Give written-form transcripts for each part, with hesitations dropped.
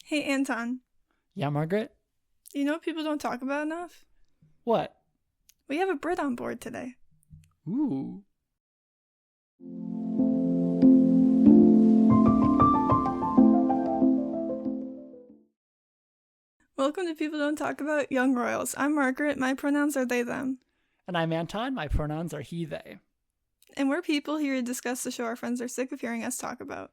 Hey, Anton. Yeah, Margaret? You know what people don't talk about enough? What? We have a Brit on board today. Ooh. Welcome to People Don't Talk About Young Royals. I'm Margaret. My pronouns are they, them. And I'm Anton. My pronouns are he, they. And we're people here to discuss the show our friends are sick of hearing us talk about.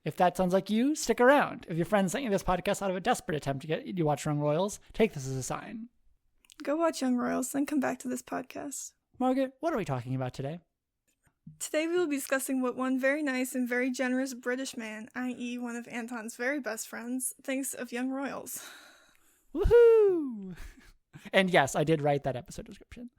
If that sounds like you, stick around. If your friends sent you this podcast out of a desperate attempt to get you to watch Young Royals, take this as a sign. Go watch Young Royals, then come back to this podcast. Margaret, what are we talking about today? Today we will be discussing what one very nice and very generous British man, i.e. one of Anton's very best friends, thinks of Young Royals. Woohoo! And yes, I did write that episode description.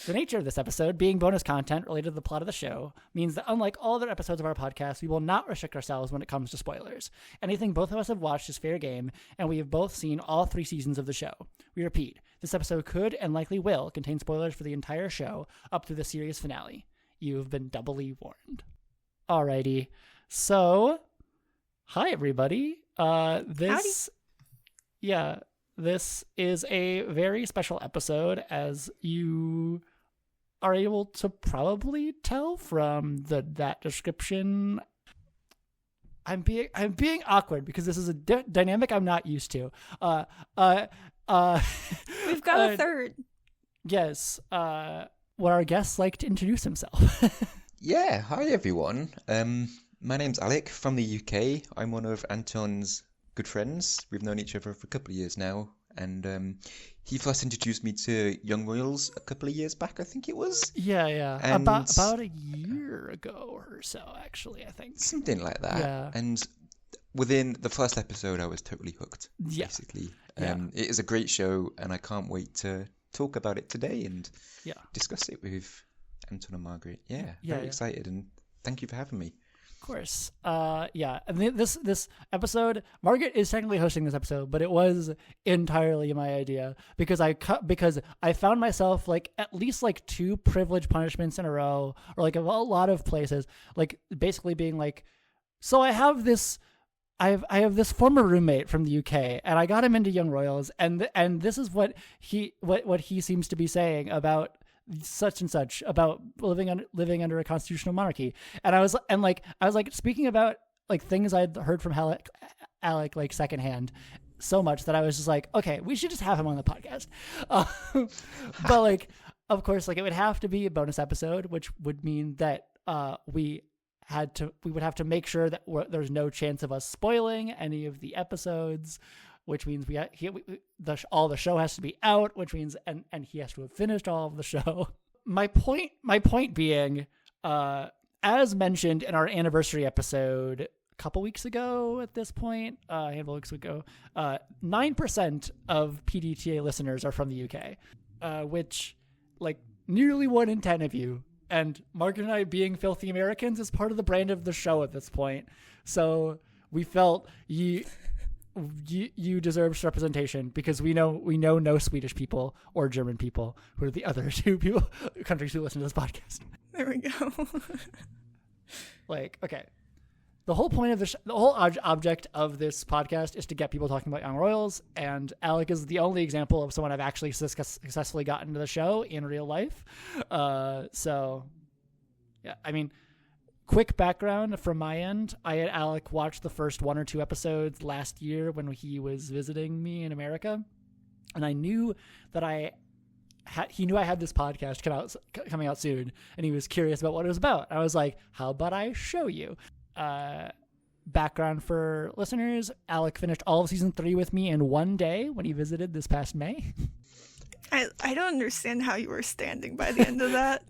The nature of this episode, being bonus content related to the plot of the show, means that unlike all other episodes of our podcast, we will not restrict ourselves when it comes to spoilers. Anything both of us have watched is fair game, and we have both seen all 3 seasons of the show. We repeat, this episode could and likely will contain spoilers for the entire show up to the series finale. You've been doubly warned. Alrighty, so hi everybody. This is a very special episode, as you are able to probably tell from that description. I'm being awkward because this is a dynamic I'm not used to. We've got a third. Yes. Would our guest like to introduce himself? Yeah, hi everyone. My name's Alec from the UK. I'm one of Anton's good friends. We've known each other for a couple of years now, and he first introduced me to Young Royals a couple of years back, I think it was. Yeah. And about a year ago or so, actually, I think. Something like that. Yeah. And within the first episode, I was totally hooked, basically. It is a great show, and I can't wait to talk about it today and discuss it with Anton and Margaret. Very excited, and thank you for having me. Of course. And this episode, Margaret is technically hosting this episode, but it was entirely my idea because I found myself at least 2 privilege punishments in a row, or a lot of places, basically being so I have this former roommate from the UK, and I got him into Young Royals, and this is what he seems to be saying about such and such, about living under a constitutional monarchy. And I was speaking about things I'd heard from Alec secondhand so much that I was just okay, we should just have him on the podcast. But of course, it would have to be a bonus episode, which would mean that we would have to make sure that there's no chance of us spoiling any of the episodes, which means all the show has to be out, which means and he has to have finished all of the show. My point being, as mentioned in our anniversary episode a couple weeks ago, at this point, a handful of weeks ago, 9% of PDTA listeners are from the UK, which nearly 1 in 10 of you. And Margaret and I, being filthy Americans, is part of the brand of the show at this point. So we felt you deserve representation, because we know no Swedish people or German people, who are the other 2 countries who listen to this podcast. There we go. Okay, the whole point of the whole object of this podcast is to get people talking about Young Royals, and Alec is the only example of someone I've actually successfully gotten to the show in real life. So yeah, I mean, quick background from my end. I had Alec watch the first 1 or 2 episodes last year when he was visiting me in America, and I knew that he knew I had this podcast coming out soon, and he was curious about what it was about. I was like, how about I show you? Background for listeners: Alec finished all of season 3 with me in 1 day when he visited this past May. I don't understand how you were standing by the end of that.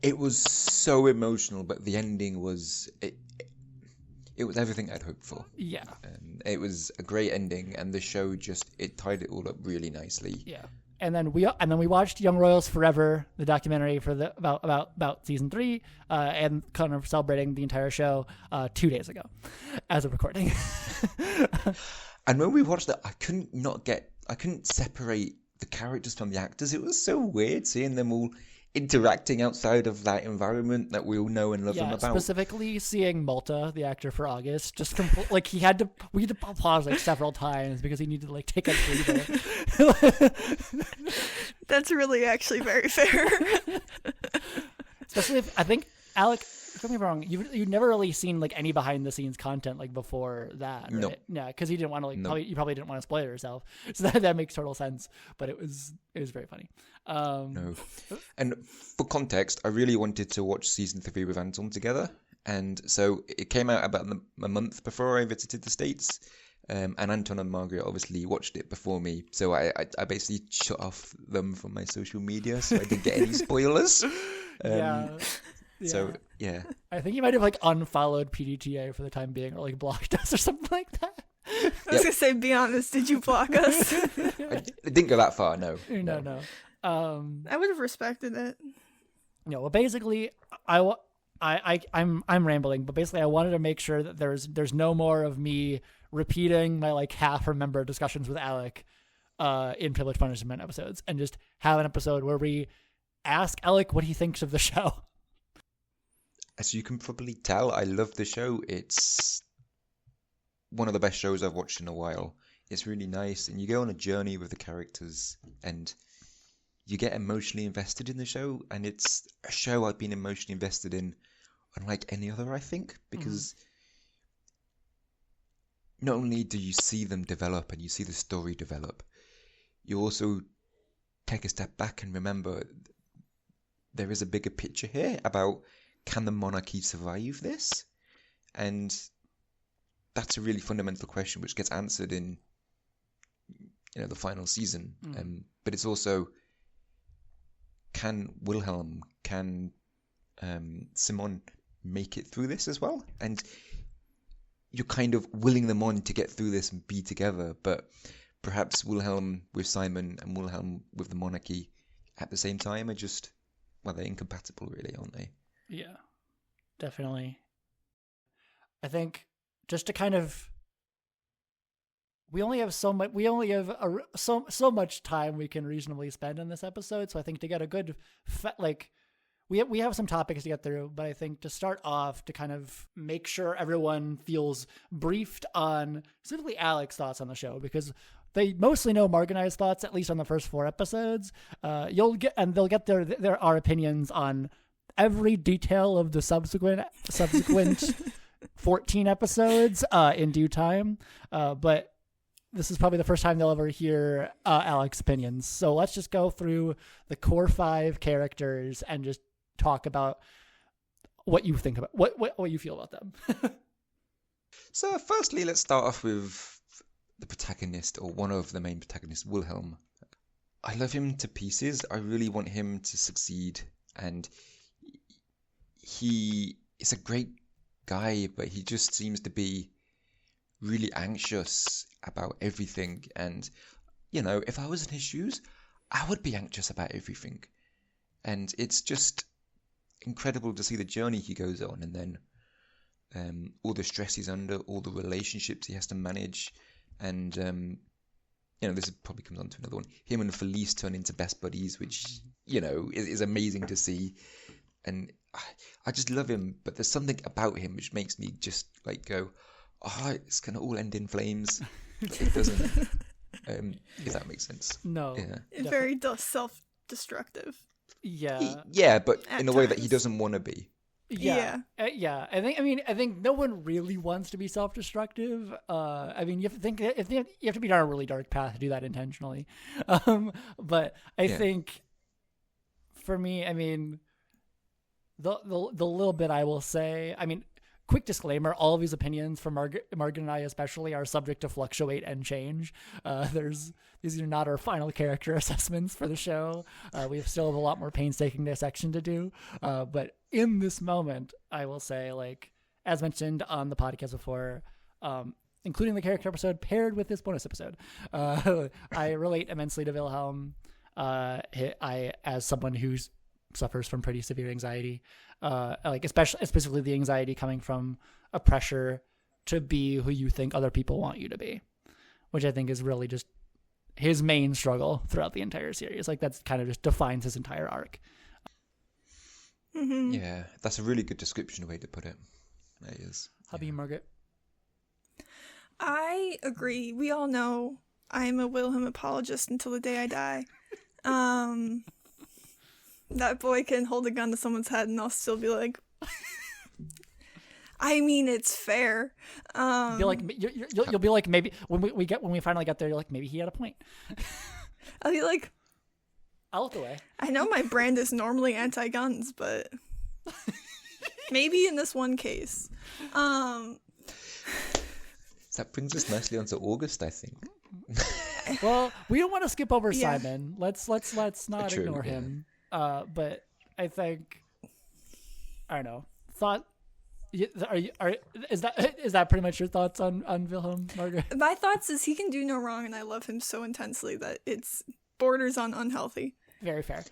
It was so emotional, but the ending was it was everything I'd hoped for. Yeah. It was a great ending, and the show it tied it all up really nicely. Yeah. And then we watched Young Royals Forever, the documentary for the about season 3, and kind of celebrating the entire show 2 days ago, as of recording. And when we watched that, I couldn't separate the characters from the actors. It was so weird seeing them all interacting outside of that environment that we all know and love him about. Specifically seeing Malta, the actor for August, just like we had to pause like several times because he needed to like take a breather. That's really actually very fair. Especially if I think Alec, don't get me wrong, you've never really seen like any behind the scenes content like before that, right? No. Yeah, because you didn't want to No. you probably didn't want to spoil it yourself, so that makes total sense. But it was very funny. No. And for context, I really wanted to watch season 3 with Anton together, and so it came out about a month before I visited the States. And Anton and Margaret obviously watched it before me, so I basically shut off them from my social media, so I didn't get any spoilers. Yeah. So yeah, I think you might have like unfollowed PDTA for the time being, or like blocked us or something like that. I was gonna say, be honest, did you block us? I didn't go that far. No. No. I would have respected it. No, well, basically, I'm rambling, but basically, I wanted to make sure that there's no more of me repeating my like half remembered discussions with Alec in Privilege Punishment episodes, and just have an episode where we ask Alec what he thinks of the show. As you can probably tell, I love the show. It's one of the best shows I've watched in a while. It's really nice, and you go on a journey with the characters, and you get emotionally invested in the show, and it's a show I've been emotionally invested in unlike any other, I think, because not only do you see them develop and you see the story develop, you also take a step back and remember there is a bigger picture here about, can the monarchy survive this? And that's a really fundamental question which gets answered in the final season. But it's also, can Wilhelm, can Simon make it through this as well? And you're kind of willing them on to get through this and be together, but perhaps Wilhelm with Simon and Wilhelm with the monarchy at the same time are just, well, they're incompatible really, aren't they? Yeah, definitely. I think just to kind of, we only have so much time we can reasonably spend in this episode. So I think to get a good, we have some topics to get through, but I think to start off, to kind of make sure everyone feels briefed on specifically Alec's thoughts on the show, because they mostly know Margaret and I's thoughts, at least on the first 4 episodes. They'll get our opinions on every detail of the subsequent 14 episodes in due time. But this is probably the first time they'll ever hear Alec's opinions. So let's just go through the core 5 characters and just talk about what you think about what you feel about them. So firstly, let's start off with the protagonist, or one of the main protagonists, Wilhelm. I love him to pieces. I really want him to succeed, and he is a great guy, but he just seems to be really anxious about everything. And if I was in his shoes, I would be anxious about everything. And it's just incredible to see the journey he goes on, and then all the stress he's under, all the relationships he has to manage. And this probably comes on to another one. Him and Felice turn into best buddies, which is amazing to see. And I just love him, but there's something about him which makes me just like go, oh, it's gonna all end in flames. It doesn't. If that makes sense. No. Yeah. It's very self-destructive. Yeah. Yeah, but At in a way that he times. doesn't want to be. Yeah. I think no one really wants to be self-destructive. You have to think you have to be on a really dark path to do that intentionally. But I think for me, the little bit I will say, quick disclaimer, all of these opinions from Margaret and I especially are subject to fluctuate and change. These are not our final character assessments for the show. We still have a lot more painstaking dissection to do. But in this moment, I will say, as mentioned on the podcast before, including the character episode paired with this bonus episode, I relate immensely to Wilhelm. As someone who suffers from pretty severe anxiety, specifically the anxiety coming from a pressure to be who you think other people want you to be, which I think is really just his main struggle throughout the entire series. That's kind of just defines his entire arc. Mm-hmm. Yeah, that's a really good description way to put it. That is. How about you, Margaret? I agree. We all know I'm a Wilhelm apologist until the day I die. That boy can hold a gun to someone's head and I'll still be like, I mean, it's fair. Be like, you'll be like, maybe when we finally get there, you're like, maybe he had a point. I'll be like, I'll look away. I know my brand is normally anti-guns, but maybe in this one case. That brings us nicely onto August, I think. Well, we don't want to skip over Yeah. Simon. Let's not True, ignore yeah. him. But I think, I don't know. Is that pretty much your thoughts on Wilhelm, Margaret? My thoughts is he can do no wrong, and I love him so intensely that it's borders on unhealthy. Very fair.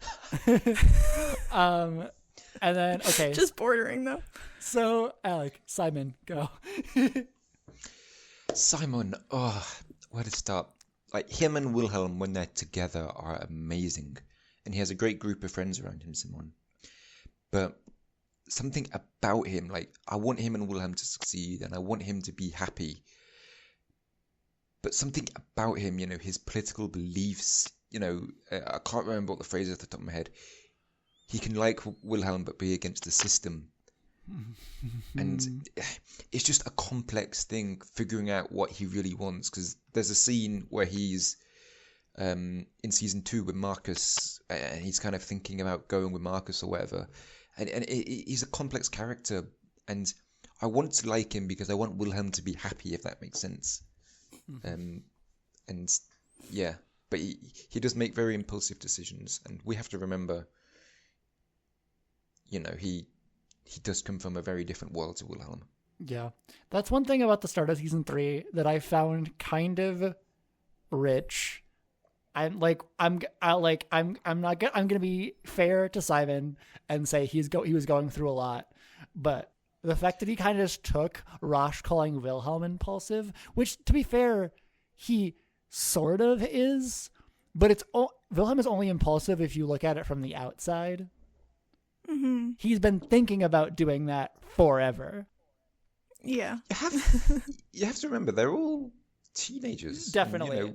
And then okay, Just bordering though. so Alec, Simon, go. Simon, where to start? Like, him and Wilhelm, when they're together, are amazing. And he has a great group of friends around him, Simon. But something about him, like, I want him and Wilhelm to succeed, and I want him to be happy. But something about him, his political beliefs, I can't remember what the phrase is off the top of my head. He can like Wilhelm, but be against the system. And it's just a complex thing figuring out what he really wants, because there's a scene where he's in season 2 with Marcus, and he's kind of thinking about going with Marcus or whatever, and he's a complex character, and I want to like him because I want Wilhelm to be happy, if that makes sense. And yeah, but he does make very impulsive decisions, and we have to remember, he does come from a very different world to Wilhelm. Yeah, that's one thing about the start of season 3 that I found kind of rich. I'm gonna be fair to Simon and say he was going through a lot, but the fact that he kind of just took Rosh calling Wilhelm impulsive, which to be fair, he sort of is, but Wilhelm is only impulsive if you look at it from the outside. Mm-hmm. He's been thinking about doing that forever. Yeah. You have to remember, they're all teenagers. Definitely.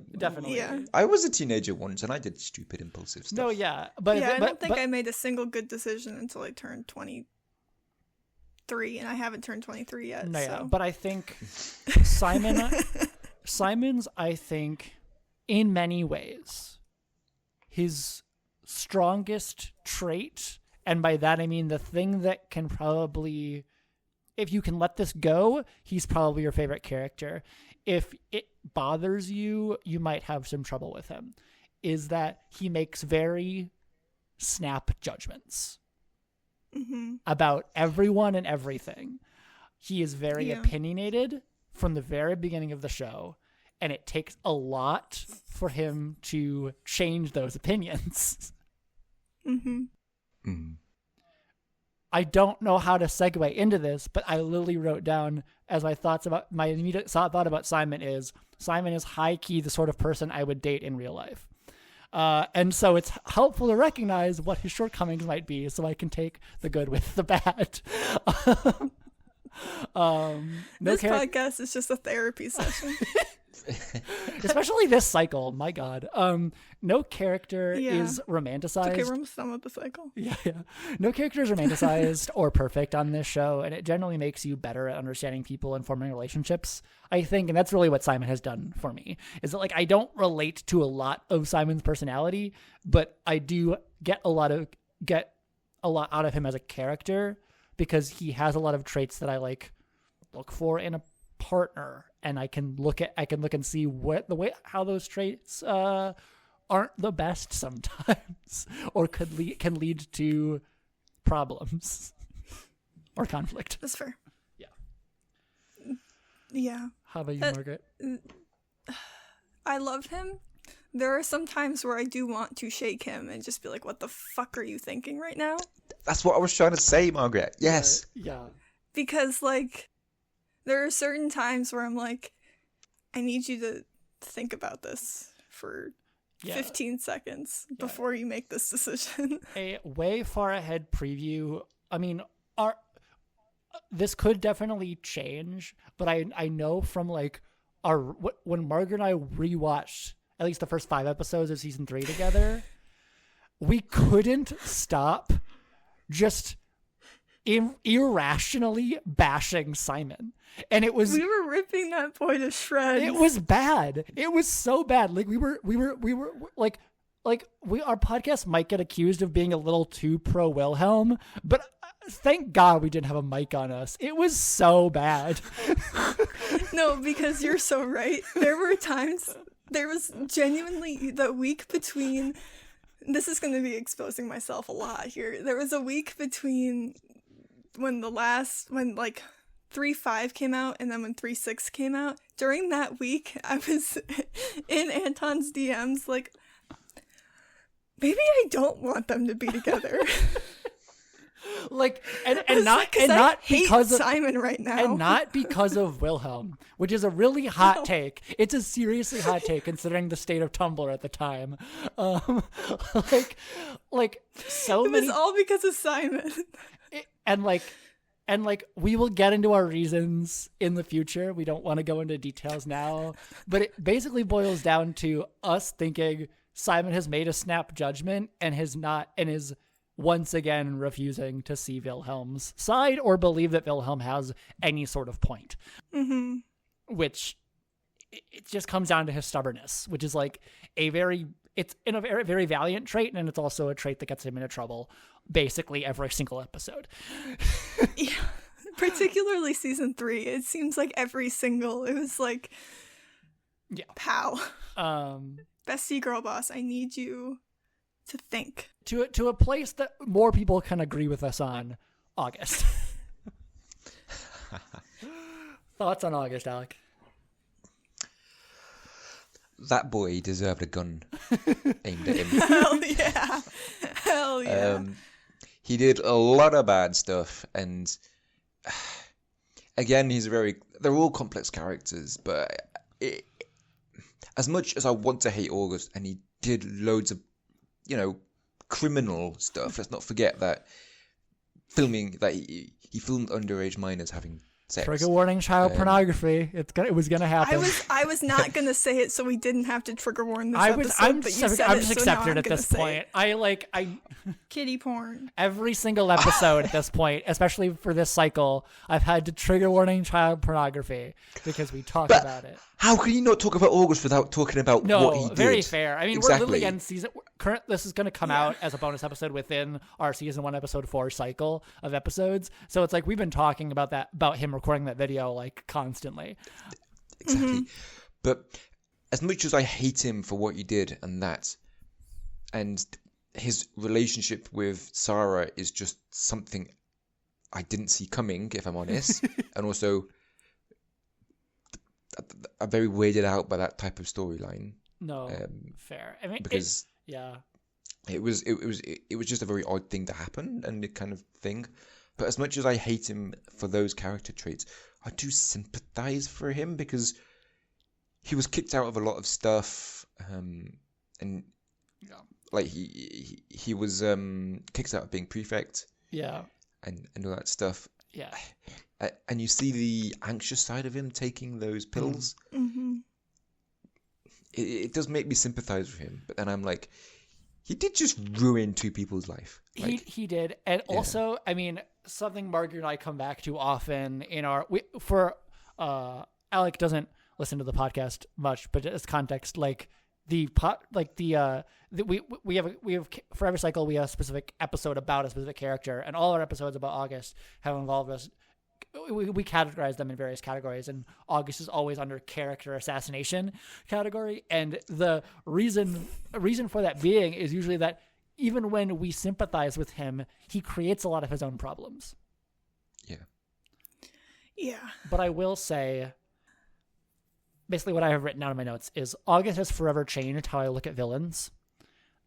Yeah. I was a teenager once, and I did stupid, impulsive stuff. No, yeah, but I don't think but, I made a single good decision until I turned 23, and I haven't turned 23 yet. No, so. yeah, but I think Simon's, I think, in many ways, his strongest trait, and by that I mean the thing that can probably, if you can let this go, he's probably your favorite character. If it bothers you, you might have some trouble with him, is that he makes very snap judgments about everyone and everything. He is very opinionated from the very beginning of the show, and it takes a lot for him to change those opinions. I don't know how to segue into this, but I literally wrote down as my immediate thought about Simon is high key the sort of person I would date in real life. And so it's helpful to recognize what his shortcomings might be so I can take the good with the bad. This podcast is just a therapy session. Especially this cycle, my God. No character is romanticized. Okay, we're almost done with the cycle. Yeah. No character is romanticized or perfect on this show, and it generally makes you better at understanding people and forming relationships, I think, and that's really what Simon has done for me. Is that, like, I don't relate to a lot of Simon's personality, but I do get a lot out of him as a character because he has a lot of traits that I look for in a partner, and I can look and see how those traits aren't the best sometimes, or can lead to problems or conflict. That's fair. Yeah. Yeah. How about you, Margaret? I love him. There are some times where I do want to shake him and just be like, what the fuck are you thinking right now? That's what I was trying to say, Margaret. Yes. Yeah. Because, there are certain times where I'm like, I need you to think about this for 15 seconds before you make this decision. A way far ahead preview I mean, this could definitely change, but I know from like when Margaret and I rewatched at least the first 5 episodes of season 3 together, we couldn't stop just irrationally bashing Simon. And it was, we were ripping that boy to shreds. It was bad. It was so bad. Like we were like our podcast might get accused of being a little too pro Wilhelm, but thank God we didn't have a mic on us. It was so bad. No, because you're so right. There were times, there was genuinely the week between, this is going to be exposing myself a lot here. There was a week between when like 3.5 came out and then when 3.6 came out. During that week, I was in Anton's DMs like, maybe I don't want them to be together. Like and not because of Simon right now, and not because of Wilhelm, which is a really hot take. It's a seriously hot take considering the state of Tumblr at the time. Like so many. It was all because of Simon. And we will get into our reasons in the future. We don't want to go into details now, but it basically boils down to us thinking Simon has made a snap judgment and is once again refusing to see Wilhelm's side or believe that Wilhelm has any sort of point. Mm-hmm. Which it just comes down to his stubbornness, which is like it's in a very, very valiant trait, and it's also a trait that gets him into trouble basically every single episode. Yeah, particularly season 3. It seems like it was like, yeah, pow. Bestie girl boss, I need you to think. To a place that more people can agree with us on. August. Thoughts on August, Alec? That boy deserved a gun aimed at him. Hell yeah. He did a lot of bad stuff, and again, they're all complex characters, but as much as I want to hate August, and he did loads of, criminal stuff, let's not forget that he filmed underage minors having sex. Trigger warning, child pornography. It was gonna happen. I was not gonna say it, so we didn't have to trigger warn this episode. I'm just accepted at this point. I kitty porn. Every single episode at this point, especially for this cycle, I've had to trigger warning child pornography because we talk about it. How can you not talk about August without talking about what he did? Very fair. I mean, exactly. We're literally in season. This is going to come out as a bonus episode within our season 1, episode 4 cycle of episodes. So it's like we've been talking about him recording that video like constantly. Exactly. Mm-hmm. But as much as I hate him for what he did and his relationship with Sarah is just something I didn't see coming, if I'm honest, and also I'm very weirded out by that type of storyline. No, fair. I mean, because it was just a very odd thing to happen and the kind of thing. But as much as I hate him for those character traits, I do sympathize for him because he was kicked out of a lot of stuff, and like he was kicked out of being prefect, and all that stuff. Yeah. And you see the anxious side of him taking those pills. Mm-hmm. It does make me sympathize with him, but then I'm like, he did just ruin 2 people's life. Like, he did, and also, I mean, something Margaret and I come back to often in our Alec doesn't listen to the podcast much, but as context, like we have for every cycle we have a specific episode about a specific character, and all our episodes about August have involved us. We categorize them in various categories, and August is always under character assassination category. And the reason for that being is usually that even when we sympathize with him, he creates a lot of his own problems. Yeah. But I will say, basically what I have written down in my notes is August has forever changed how I look at villains,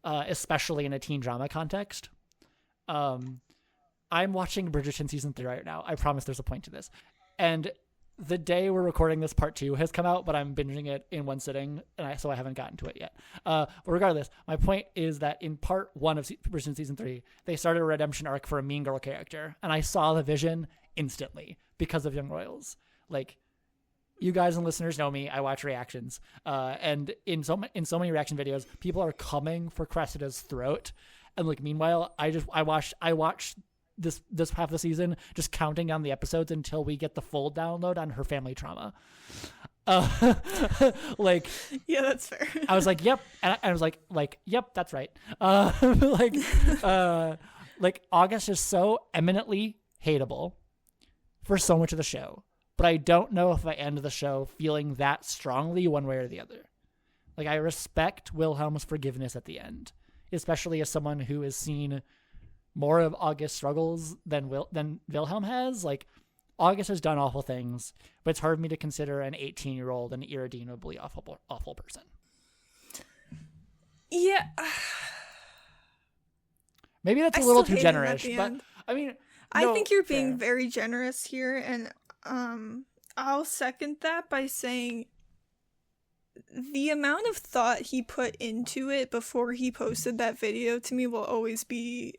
especially in a teen drama context. I'm watching Bridgerton season 3 right now. I promise there's a point to this. And the day we're recording this, part 2 has come out, but I'm binging it in one sitting, and so I haven't gotten to it yet. But regardless, my point is that in part 1 of season 3, they started a redemption arc for a Mean Girl character, and I saw the vision instantly because of Young Royals. Like, you guys and listeners know me. I watch reactions, and in so many reaction videos, people are coming for Cressida's throat, and like meanwhile, I watched this half of the season just counting down the episodes until we get the full download on her family trauma. Like, yeah, that's fair. I was like, yep, and I was like, yep, that's right. Like August is so eminently hateable for so much of the show, but I don't know if I end the show feeling that strongly one way or the other. Like, I respect Wilhelm's forgiveness at the end, especially as someone who has seen more of August's struggles than Wilhelm has. Like, August has done awful things, but it's hard for me to consider an 18-year-old an irredeemably awful person. Yeah. Maybe that's a little too generous, but I mean, I think you're being very generous here, and I'll second that by saying the amount of thought he put into it before he posted that video to me will always be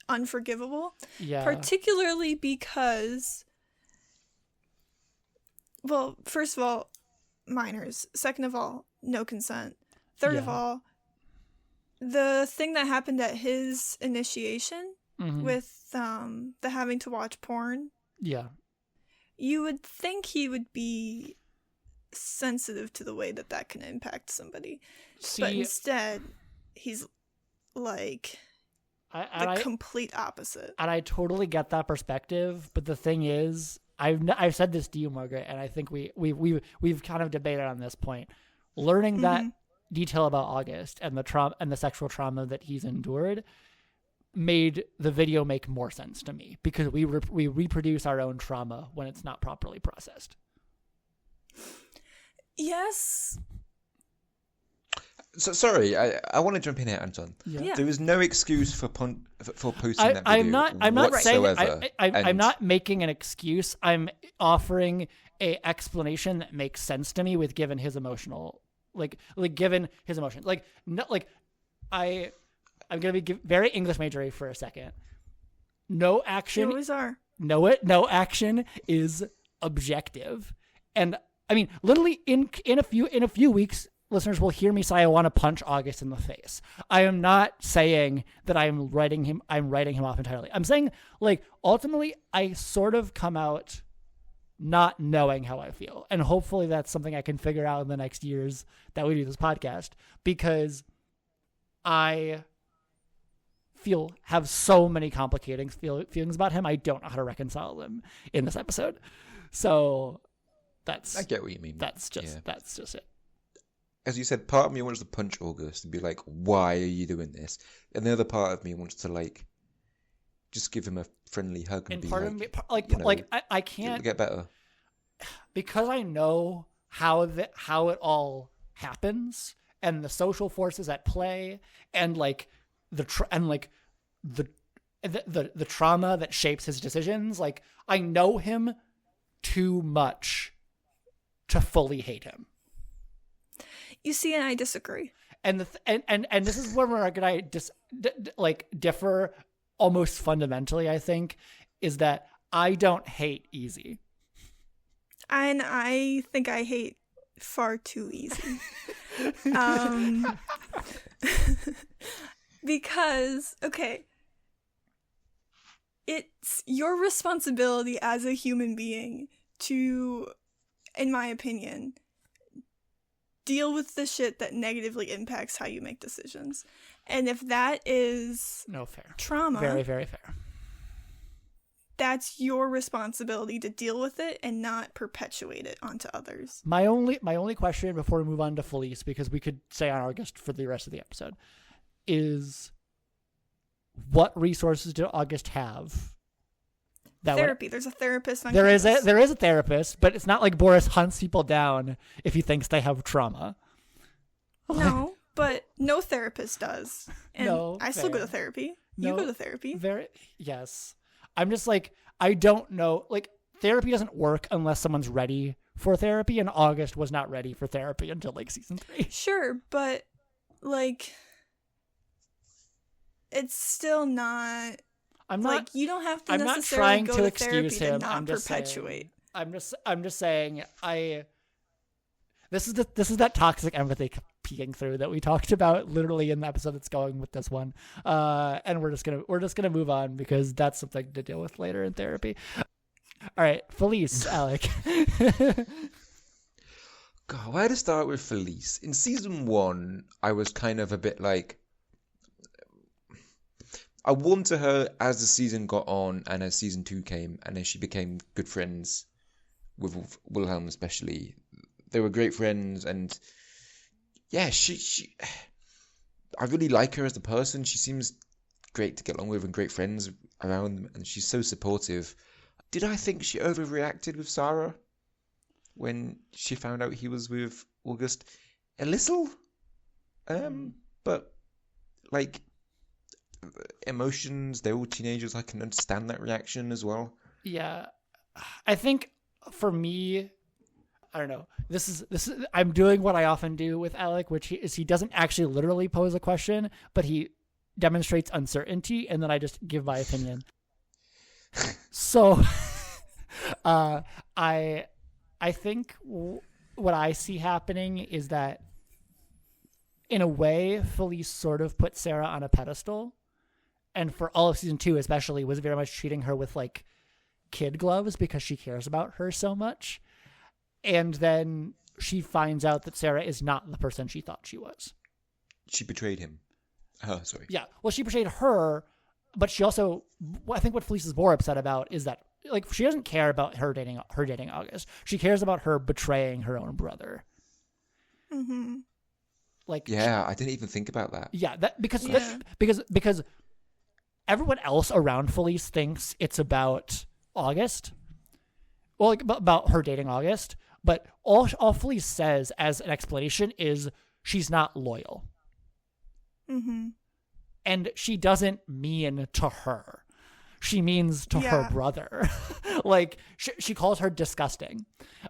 unforgivable. Yeah. Particularly because, well, first of all, minors. Second of all, no consent. Third of all, the thing that happened at his initiation with the having to watch porn. Yeah. You would think he would be sensitive to the way that can impact somebody. But instead, he's like the complete opposite. And I totally get that perspective, but the thing is, I've said this to you, Margaret, and I think we've kind of debated on this point. Learning that detail about August and the trauma and the sexual trauma that he's endured made the video make more sense to me, because we reproduce our own trauma when it's not properly processed. Yes. So sorry, I want to jump in here, Anton. Yeah. There is no excuse for posting that video. I'm not whatsoever. saying I'm not making an excuse. I'm offering a explanation that makes sense to me given his emotional, given his emotions. I'm gonna be very English majory for a second. No action. You always are. No action is objective, and I mean, literally in a few weeks, listeners will hear me say I want to punch August in the face. I am not saying that I'm writing him off entirely. I'm saying, like, ultimately, I sort of come out not knowing how I feel, and hopefully that's something I can figure out in the next years that we do this podcast, because I have so many complicating feelings about him. I don't know how to reconcile them in this episode. So I get what you mean. That's just it. As you said, part of me wants to punch August and be like, why are you doing this? And the other part of me wants to, like, just give him a friendly hug and be part like, of me, I can't get better, because I know how it all happens and the social forces at play and the trauma that shapes his decisions. Like, I know him too much to fully hate him. You see, and I disagree. And and this is where Margaret and I differ almost fundamentally, I think, is that I don't hate easy. And I think I hate far too easy. Because, okay, it's your responsibility as a human being to, in my opinion, deal with the shit that negatively impacts how you make decisions. And if that is trauma, very, very fair, that's your responsibility to deal with it and not perpetuate it onto others. My only question before we move on to Felice, because we could stay on August for the rest of the episode, is what resources did August have? Therapy. There's a therapist on there campus. There is a therapist, but it's not like Boris hunts people down if he thinks they have trauma. No, but no therapist does. And no, I still go to therapy. You go to therapy. Yes. I'm just like, I don't know. Like, therapy doesn't work unless someone's ready for therapy, and August was not ready for therapy until like season 3. Sure, but like it's still not. I'm not. Like you don't have to I'm not necessarily trying go to to excuse therapy to him. not I'm just perpetuate. saying. I'm just saying. This is that toxic empathy peeking through that we talked about literally in the episode that's going with this one. And we're just gonna move on because that's something to deal with later in therapy. All right, Felice, Alec. God, where to start with Felice? In season 1, I was kind of a bit like, I warmed to her as the season got on and as season 2 came and as she became good friends with Wilhelm especially. They were great friends, and yeah, she I really like her as a person. She seems great to get along with and great friends around, and she's so supportive. Did I think she overreacted with Sarah when she found out he was with August? A little, but like emotions, they're all teenagers. I can understand that reaction as well. Yeah, I think for me, I don't know. This is I'm doing what I often do with Alec, which is he doesn't actually literally pose a question, but he demonstrates uncertainty, and then I just give my opinion. So, I think what I see happening is that, in a way, Felice sort of put Sarah on a pedestal, and for all of season 2, especially, was very much treating her with like kid gloves because she cares about her so much. And then she finds out that Sarah is not the person she thought she was. She betrayed him. Oh, sorry. Yeah. Well, she betrayed her, but she also, I think what Felice is more upset about is that, like, she doesn't care about her dating August. She cares about her betraying her own brother. Mm-hmm. Like, yeah, I didn't even think about that. Yeah, because everyone else around Felice thinks it's about August. Well, like, about her dating August. But all Felice says as an explanation is she's not loyal. Mm-hmm. And she doesn't mean to her. She means to her brother. Like, she calls her disgusting.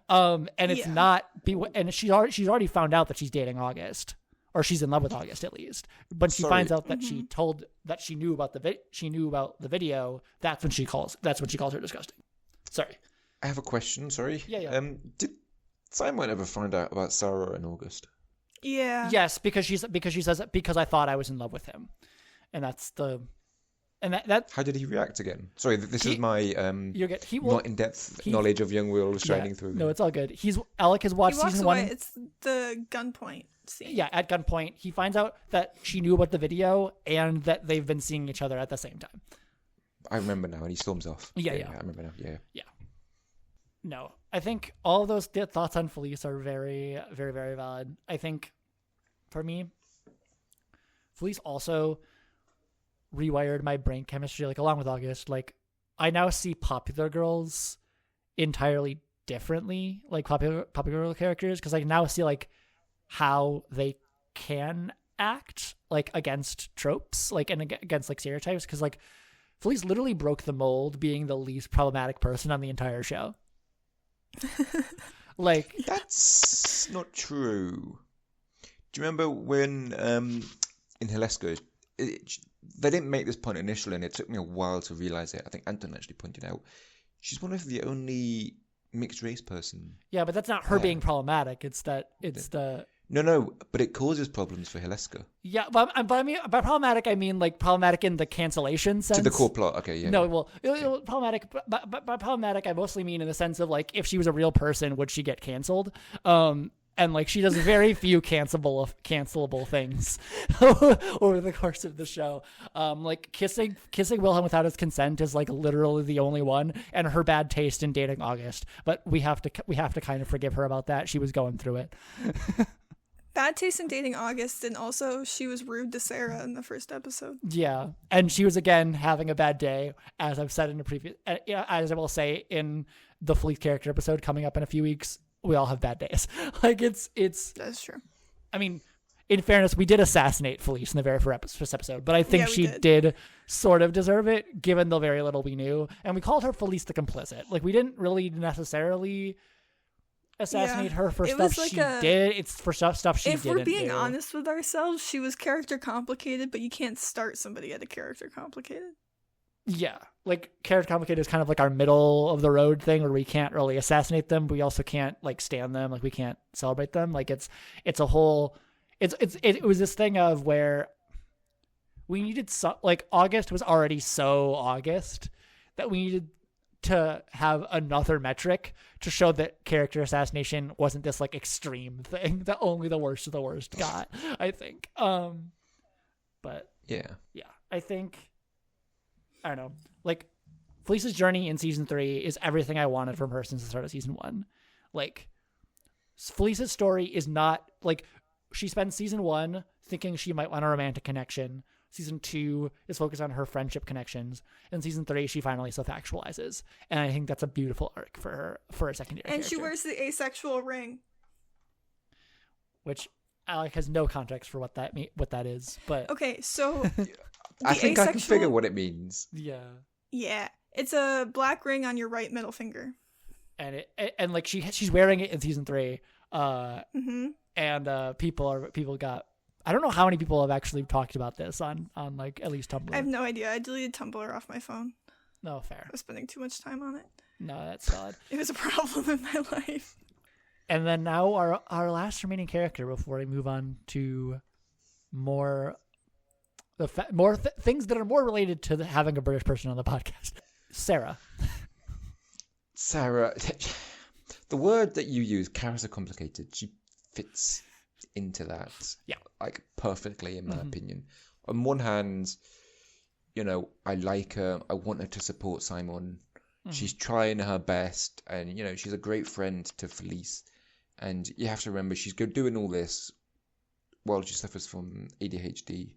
And it's not... And she's already found out that she's dating August. Or she's in love with August, at least. But she finds out that she knew about the video. That's when she calls her disgusting. Sorry. I have a question, sorry. Yeah. Did Simon ever find out about Sarah and August? Yeah. Yes, because she says because I thought I was in love with him. And that's that How did he react again? Sorry, this is my not in-depth knowledge of Young Will shining through. No, it's all good. Alec has watched season 1. It's the gunpoint scene. Yeah, at gunpoint, he finds out that she knew about the video and that they've been seeing each other at the same time. I remember now, and he storms off. Yeah. I remember now. Yeah. No, I think all of those thoughts on Felice are very, very, very valid. I think, for me, Felice also rewired my brain chemistry, like, along with August. Like, I now see popular girls entirely differently, like popular girl characters, because I now see, like, how they can act, like, against tropes, like, and against, like, stereotypes, because, like, Felice literally broke the mold being the least problematic person on the entire show. Like, that's not true. Do you remember when in Heleska, they didn't make this point initially, and it took me a while to realize it. I think Anton actually pointed out she's one of the only mixed race person. Yeah, but that's not her being problematic. It's the No, but it causes problems for Heleska. Yeah, but I mean, by problematic, I mean, like, problematic in the cancellation sense. To the core plot, okay, yeah. No, well, problematic, but by problematic, I mostly mean in the sense of, like, if she was a real person, would she get canceled? And, like, she does very few cancelable things over the course of the show. Like, kissing Wilhelm without his consent is, like, literally the only one, and her bad taste in dating August. But we have to kind of forgive her about that. She was going through it. Bad taste in dating August, and also she was rude to Sarah in the first episode. Yeah, and she was again having a bad day, as I've said in a previous, as I will say in the Fleece character episode coming up in a few weeks. We all have bad days. Like, it's that's true. I mean, in fairness, we did assassinate Felice in the very first episode, but I think Yeah, we she did. sort of deserve it, given the very little we knew. And we called her Felice the complicit. Like, we didn't really necessarily assassinate her for It stuff was like she a- did. It's for stuff she If didn't we're being do. honest with ourselves, she was character complicated, but you can't start somebody at a character complicated. Yeah. Like, character complicated is kind of like our middle of the road thing where we can't really assassinate them, but we also can't, like, stand them. Like, we can't celebrate them. Like, it's a whole... It was this thing of where we needed like August was already so August that we needed to have another metric to show that character assassination wasn't this like extreme thing that only the worst of the worst got, I think. But Yeah. I think, I don't know, like Felice's journey in season 3 is everything I wanted from her since the start of season 1. Like, Felice's story is not like, she spends season 1 thinking she might want a romantic connection. Season 2 is focused on her friendship connections. And season 3, she finally self-actualizes. And I think that's a beautiful arc for her, for a secondary And character. she wears the asexual ring. Which Alec has no context for what that is. But Okay, so I the think I can asexual- figure what it means. yeah, it's a black ring on your right middle finger. And and like she's wearing it in season 3. Mm-hmm. And people got, I don't know how many people have actually talked about this on like at least Tumblr. I have no idea. I deleted Tumblr off my phone. No, fair. I was spending too much time on it. No, that's solid. It was a problem in my life. And then now our last remaining character before we move on to more things that are more related to having a British person on the podcast. Sarah. Sarah, the word that you use, character complicated, she fits into that, like perfectly in my opinion. On one hand, you know, I like her, I want her to support Simon. She's trying her best, and you know, she's a great friend to Felice. And you have to remember, she's doing all this while she suffers from ADHD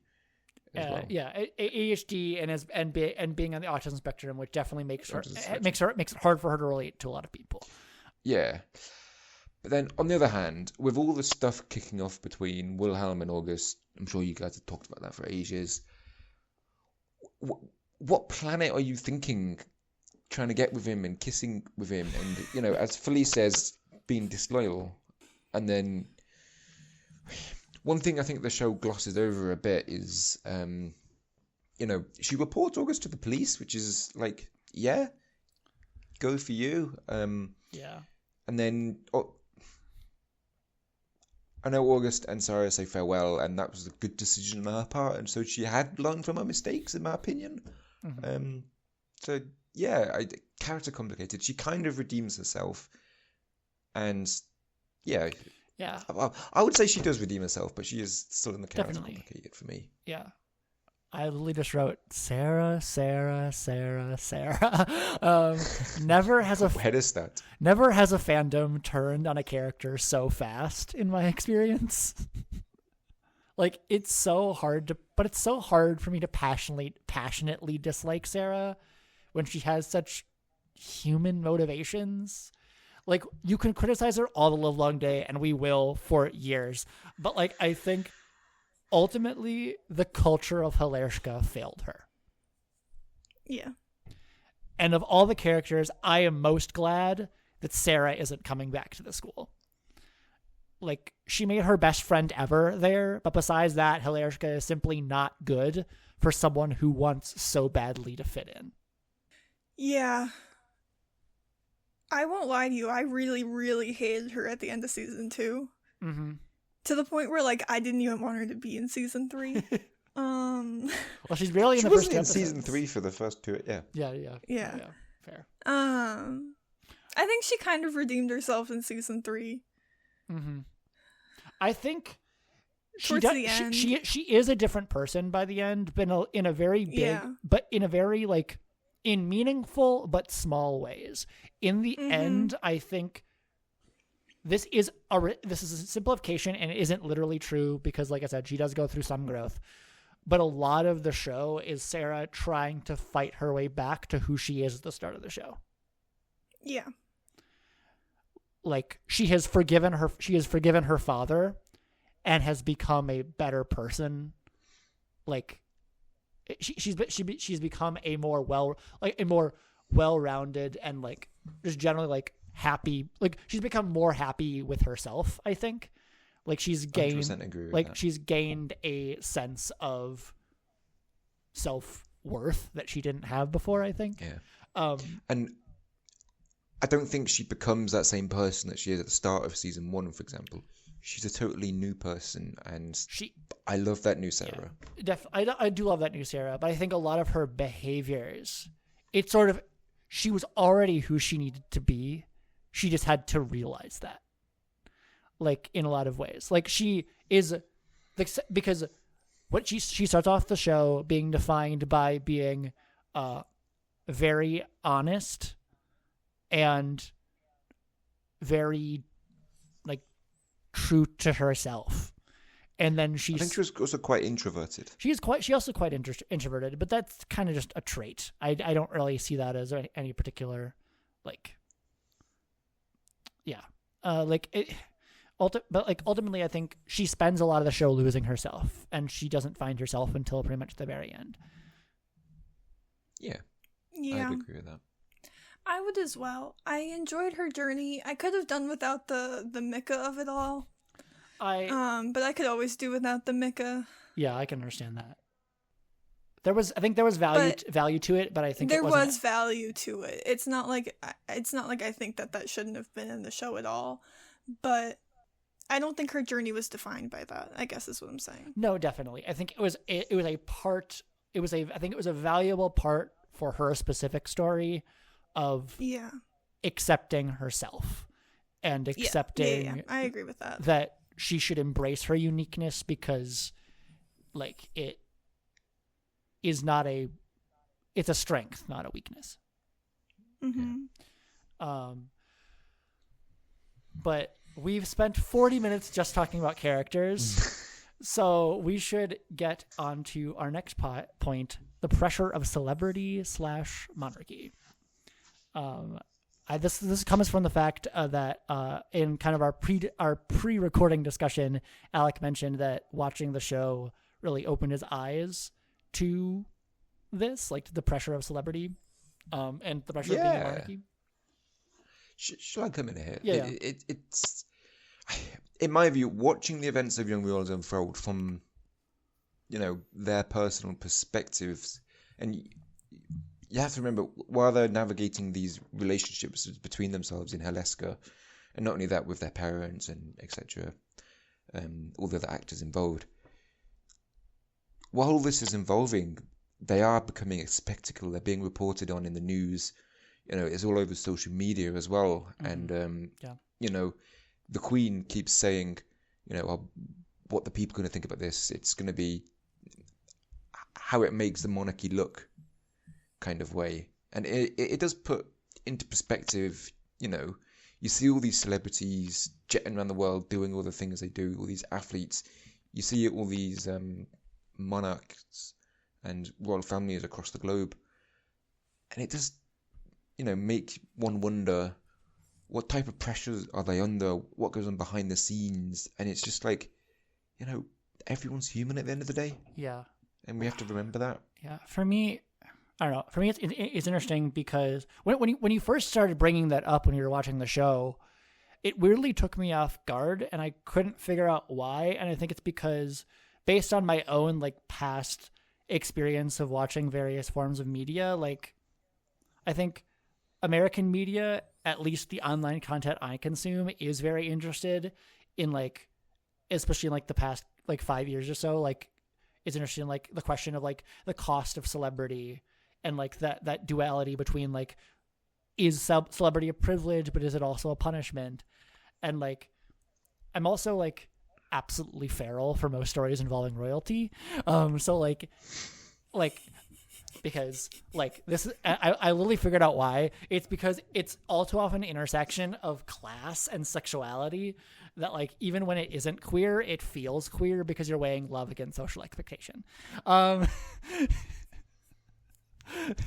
as well. Yeah, ADHD and being on the autism spectrum, which definitely makes it hard for her to relate to a lot of people. Yeah. But then, on the other hand, with all the stuff kicking off between Wilhelm and August, I'm sure you guys have talked about that for ages. What planet are you thinking, trying to get with him and kissing with him? And, you know, as Felice says, being disloyal. And then, one thing I think the show glosses over a bit is, you know, she reports August to the police, which is like, yeah, go for you. Yeah. And then I know August and Sarah say farewell, and that was a good decision on her part, and so she had learned from her mistakes, in my opinion. So yeah, character complicated. She kind of redeems herself, and yeah, I would say she does redeem herself, but she is still in the character complicated for me. Yeah. I literally just wrote Sarah. Never has a Where is that? Never has a fandom turned on a character so fast in my experience. Like, it's so hard for me to passionately dislike Sarah when she has such human motivations. Like, you can criticize her all the livelong day, and we will for years. But like, I think ultimately, the culture of Hilarska failed her. Yeah. And of all the characters, I am most glad that Sarah isn't coming back to the school. Like, she made her best friend ever there, but besides that, Hilarska is simply not good for someone who wants so badly to fit in. Yeah. I won't lie to you, I really, really hated her at the end of season 2. Mm-hmm. To the point where, like, I didn't even want her to be in season 3. Well, she's barely in She the first wasn't in episodes. season 3 for the first 2, yeah. Yeah. Fair. I think she kind of redeemed herself in season 3. Mm-hmm. I think Towards the end. she is a different person by the end, but in a very big, but in a very, like, in meaningful but small ways. In the end, I think this is a simplification, and it isn't literally true because, like I said, she does go through some growth. But a lot of the show is Sarah trying to fight her way back to who she is at the start of the show. Yeah. Like, she has forgiven her father, and has become a better person. Like she's become a more well-rounded and like just generally like happy. Like she's become more happy with herself, I think. Like she's gained, she's gained a sense of self-worth that she didn't have before, I think. Yeah. And I don't think she becomes that same person that she is at the start of season 1, for example. She's a totally new person, and I love that new Sarah. Yeah, I do love that new Sarah, but I think a lot of her behaviors, she was already who she needed to be. She just had to realize that. Like, in a lot of ways. Like, she is, because what she starts off the show being defined by being very honest and very, like, true to herself. And then I think she was also quite introverted. She's also quite introverted, but that's kind of just a trait. I don't really see that as any particular, like, yeah. But like ultimately, I think she spends a lot of the show losing herself, and she doesn't find herself until pretty much the very end. Yeah, yeah, I would agree with that. I would as well. I enjoyed her journey. I could have done without the Mika of it all. But I could always do without the Mika. Yeah, I can understand that. I think there was value to it, but I think there was value to it. It's not like I think that shouldn't have been in the show at all, but I don't think her journey was defined by that, I guess is what I'm saying. No, definitely. I think it was a valuable part for her specific story of accepting herself and accepting yeah. I agree with that. That she should embrace her uniqueness because like it's a strength, not a weakness. Mm-hmm. But we've spent 40 minutes just talking about characters, so we should get on to our next point, the pressure of celebrity / monarchy. This comes from the fact that in kind of our pre-recording discussion, Alec mentioned that watching the show really opened his eyes to this, like the pressure of celebrity and the pressure of being a monarchy. Shall I come in here? Yeah. It's in my view, watching the events of Young Royals unfold from, their personal perspectives, and you have to remember while they're navigating these relationships between themselves in Haleska, and not only that with their parents and etc., all the other actors involved. While all this is evolving, they are becoming a spectacle. They're being reported on in the news. It's all over social media as well. And, the Queen keeps saying, what the people are going to think about this. It's going to be how it makes the monarchy look kind of way. And it does put into perspective, you see all these celebrities jetting around the world doing all the things they do, all these athletes. You see all these monarchs and royal families across the globe. And it does, make one wonder what type of pressures are they under, what goes on behind the scenes. And it's just like, everyone's human at the end of the day. Yeah. And we have to remember that. Yeah. For me, I don't know. For me, it's interesting because when you first started bringing that up when you were watching the show, it weirdly took me off guard, and I couldn't figure out why. And I think it's because based on my own like past experience of watching various forms of media, like I think American media, at least the online content I consume, is very interested in like, especially in like the past like 5 years or so, like is interested in like the question of like the cost of celebrity and like that duality between like, is celebrity a privilege, but is it also a punishment? And like, I'm also like absolutely feral for most stories involving royalty. So like because like this is, I literally figured out why. It's because it's all too often an intersection of class and sexuality that like even when it isn't queer, it feels queer because you're weighing love against social expectation. And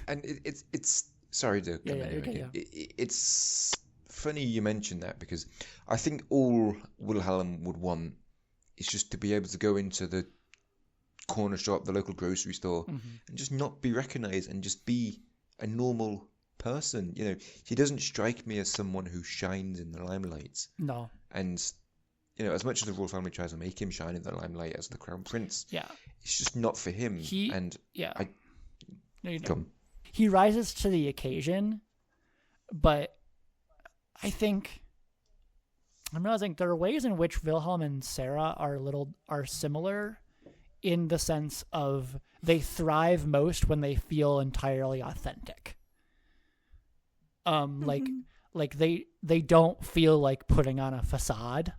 it's sorry to come in here. It's funny you mentioned that because I think all Wilhelm would want is just to be able to go into the corner shop, the local grocery store, and just not be recognized and just be a normal person. You know, he doesn't strike me as someone who shines in the limelight. No. And, you know, as much as the royal family tries to make him shine in the limelight as the crown prince, it's just not for him. He rises to the occasion, but I think I'm realizing there are ways in which Wilhelm and Sarah are similar in the sense of they thrive most when they feel entirely authentic. Like they don't feel like putting on a facade.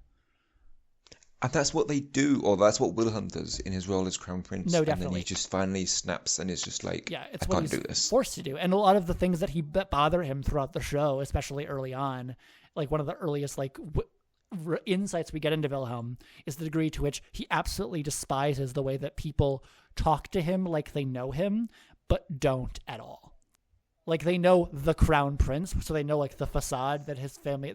And that's what they do, or that's what Wilhelm does in his role as crown prince. No, definitely. And then he just finally snaps and is just like, it's I what can't he's do this. Forced to do. And a lot of the things that bother him throughout the show, especially early on, like one of the earliest insights we get into Wilhelm is the degree to which he absolutely despises the way that people talk to him like they know him, but don't at all. Like they know the crown prince, so they know like the facade that his family,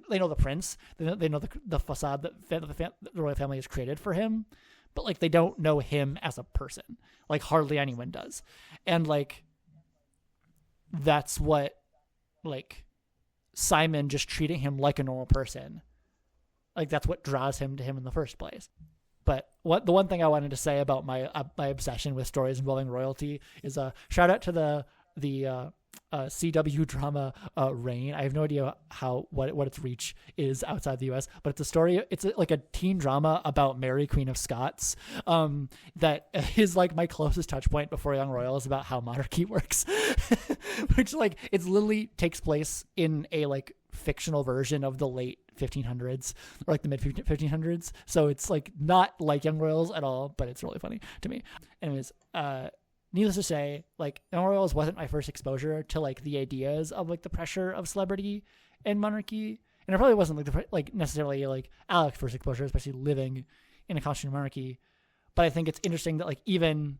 they know the prince, they know the facade that the royal family has created for him, but like they don't know him as a person. Like hardly anyone does, and like that's what like Simon just treating him like a normal person. Like that's what draws him to him in the first place. But the one thing I wanted to say about my obsession with stories involving royalty is a shout out to the CW drama Reign. I have no idea what its reach is outside the US, but it's a story. It's like a teen drama about Mary, Queen of Scots. That is like my closest touch point before Young Royals about how monarchy works, which like it's literally takes place in a like fictional version of the late 1500s or like the mid 1500s. So it's like not like Young Royals at all, but it's really funny to me. Anyways, needless to say, like Young Royals wasn't my first exposure to like the ideas of like the pressure of celebrity and monarchy, and it probably wasn't like necessarily like Alec's first exposure, especially living in a constitutional monarchy. But I think it's interesting that like even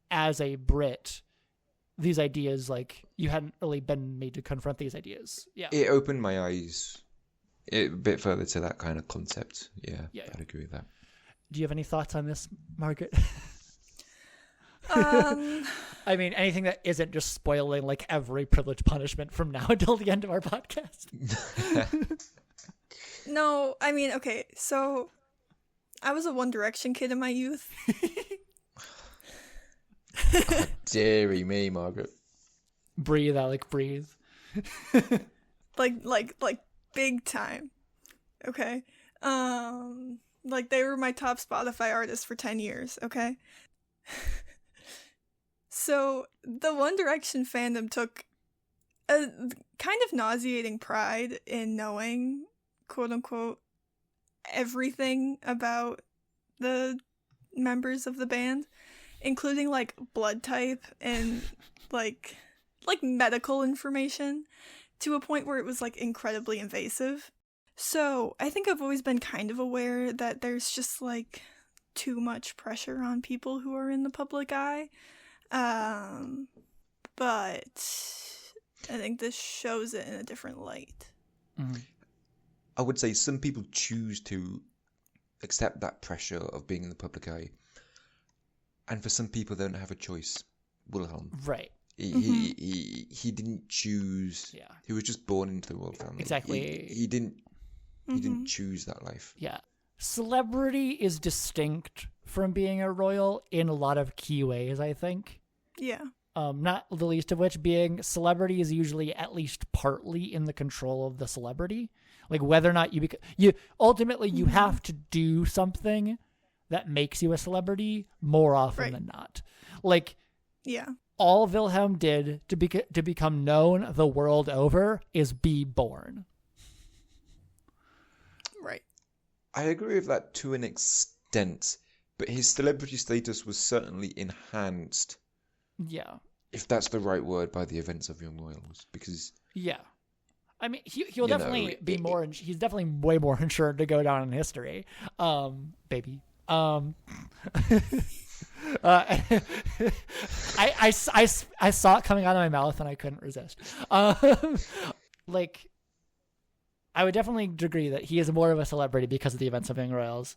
as a Brit, these ideas, like you hadn't really been made to confront these ideas. Yeah, it opened my eyes a bit further to that kind of concept. Yeah. I'd agree with that. Do you have any thoughts on this, Margaret? I mean, anything that isn't just spoiling like every privilege punishment from now until the end of our podcast. No, I mean, okay, so I was a One Direction kid in my youth. God, dearie me, Margaret. Breathe, Alec, breathe. like big time. Okay. Like they were my top Spotify artists for 10 years, okay? So the One Direction fandom took a kind of nauseating pride in knowing, quote unquote, everything about the members of the band, including like blood type and like medical information, to a point where it was like incredibly invasive. So I think I've always been kind of aware that there's just like too much pressure on people who are in the public eye. But I think this shows it in a different light. Mm-hmm. I would say some people choose to accept that pressure of being in the public eye, and for some people they don't have a choice. Wilhelm, right? He didn't choose. Yeah, he was just born into the royal family. Exactly. He didn't choose that life. Yeah, celebrity is distinct from being a royal in a lot of key ways, I think. Yeah. Not the least of which being celebrity is usually at least partly in the control of the celebrity. Like whether or not you ultimately you have to do something that makes you a celebrity more often than not. Like, yeah. All Wilhelm did to become known the world over is be born. Right. I agree with that to an extent, but his celebrity status was certainly enhanced. Yeah. If that's the right word, by the events of Young Royals, because yeah, I mean he'll definitely be more. He's definitely way more insured to go down in history, baby. I saw it coming out of my mouth and I couldn't resist. Like, I would definitely agree that he is more of a celebrity because of the events of Young Royals.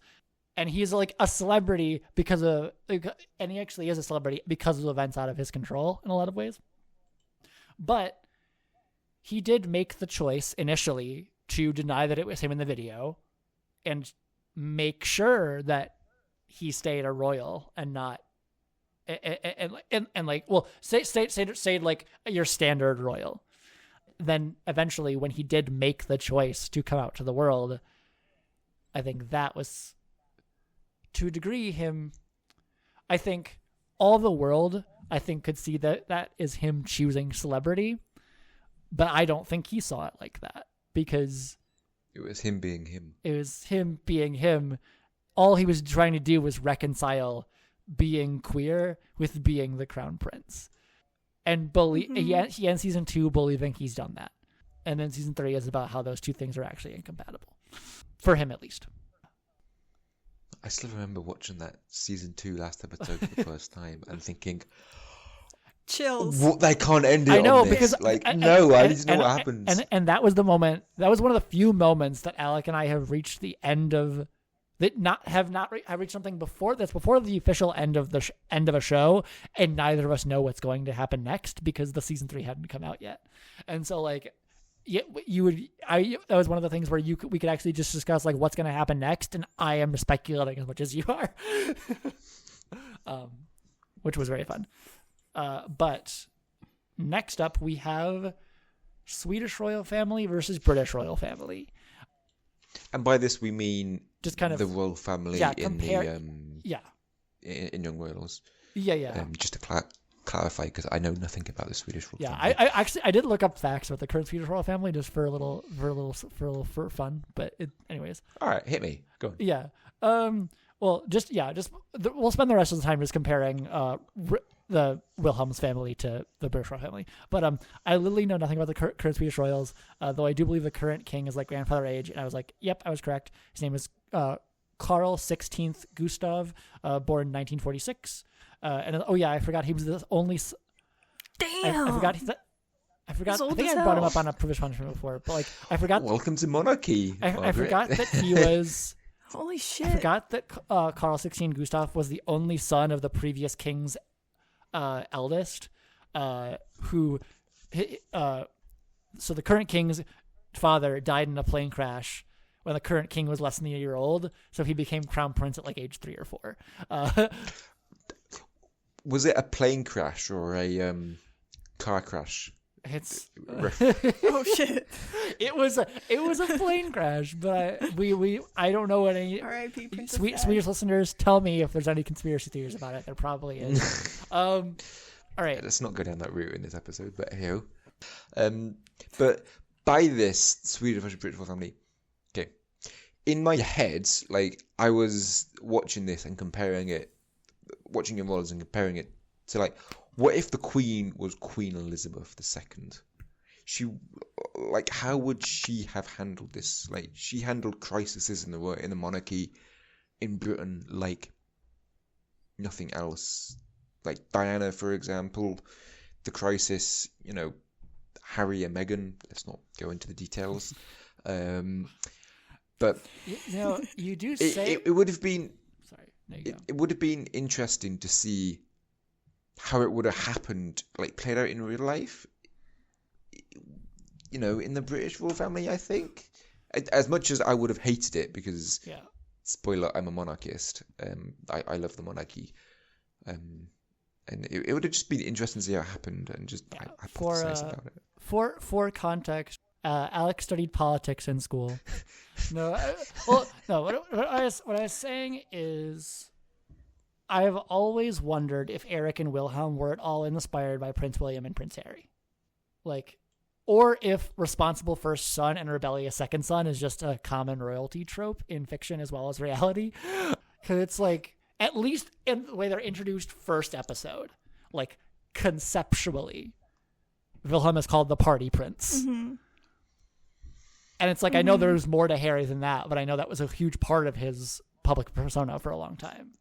And he's like a celebrity because of, and he actually is a celebrity because of events out of his control in a lot of ways. But he did make the choice initially to deny that it was him in the video and make sure that he stayed a royal and not, and like, well, say like your standard royal. Then eventually when he did make the choice to come out to the world, I think that was, to a degree, him. I think all the world, I think, could see that is him choosing celebrity, but I don't think he saw it like that because it was him being him. It was him being him. All he was trying to do was reconcile being queer with being the crown prince, and he ends season 2 believing he's done that, and then season 3 is about how those two things are actually incompatible, for him at least. I still remember watching that season 2 last episode for the first time and thinking, chills. What, they can't end it I know, on this. because I need to know what happens. And that was the moment. That was one of the few moments that Alec and I have reached the end of. Have reached something before this, before the official end of the end of a show, and neither of us know what's going to happen next because the season 3 hadn't come out yet, and so like. Yeah, that was one of the things where we could actually just discuss like what's going to happen next, and I am speculating as much as you are, which was very fun. But next up we have Swedish royal family versus British royal family, and by this we mean just kind of the royal family in Young Royals. Just to clarify, because I know nothing about the Swedish royal family. I did look up facts about the current Swedish royal family just for fun, but anyways. All right, hit me. Go on. Yeah. We'll spend the rest of the time just comparing the Wilhelm's family to the British royal family. But I literally know nothing about the current Swedish royals, though I do believe the current king is like grandfather age, and I was like, yep, I was correct. His name is Carl 16th Gustav, born 1946. I forgot he was the only. Damn. I forgot. I think I brought him up on a previous punishment before, but like I forgot. Welcome to monarchy. I forgot that he was. Holy shit! I forgot that Carl 16 Gustav was the only son of the previous king's eldest, so the current king's father died in a plane crash when the current king was less than a year old, so he became crown prince at like age 3 or 4. Was it a plane crash or a car crash? It's oh shit! It was a plane crash, but I don't know what any. R.I.P. Princess Swedish listeners, tell me if there's any conspiracy theories about it. There probably is. All right, let's not go down that route in this episode, but hey. But by this Swedish versus British royal family, okay, in my head, like I was watching this and comparing it. Watching Young Royals and comparing it to like, what if the Queen was Queen Elizabeth II? She, like, how would she have handled this? Like, she handled crises in the monarchy in Britain like nothing else. Like Diana, for example, the crisis. Harry and Meghan. Let's not go into the details. But you do say it would have been. It would have been interesting to see how it would have happened, like played out in real life. In the British royal family, I think. As much as I would have hated it, because spoiler, I'm a monarchist. I love the monarchy, and it would have just been interesting to see how it happened and just hypothesize about it. For context, Alex studied politics in school. What I was saying is, I've always wondered if Eric and Wilhelm were at all inspired by Prince William and Prince Harry, or if responsible first son and rebellious second son is just a common royalty trope in fiction as well as reality. Because it's like, at least in the way they're introduced first episode, like conceptually, Wilhelm is called the party prince. Mm-hmm. And it's like, I know there's more to Harry than that, but I know that was a huge part of his public persona for a long time.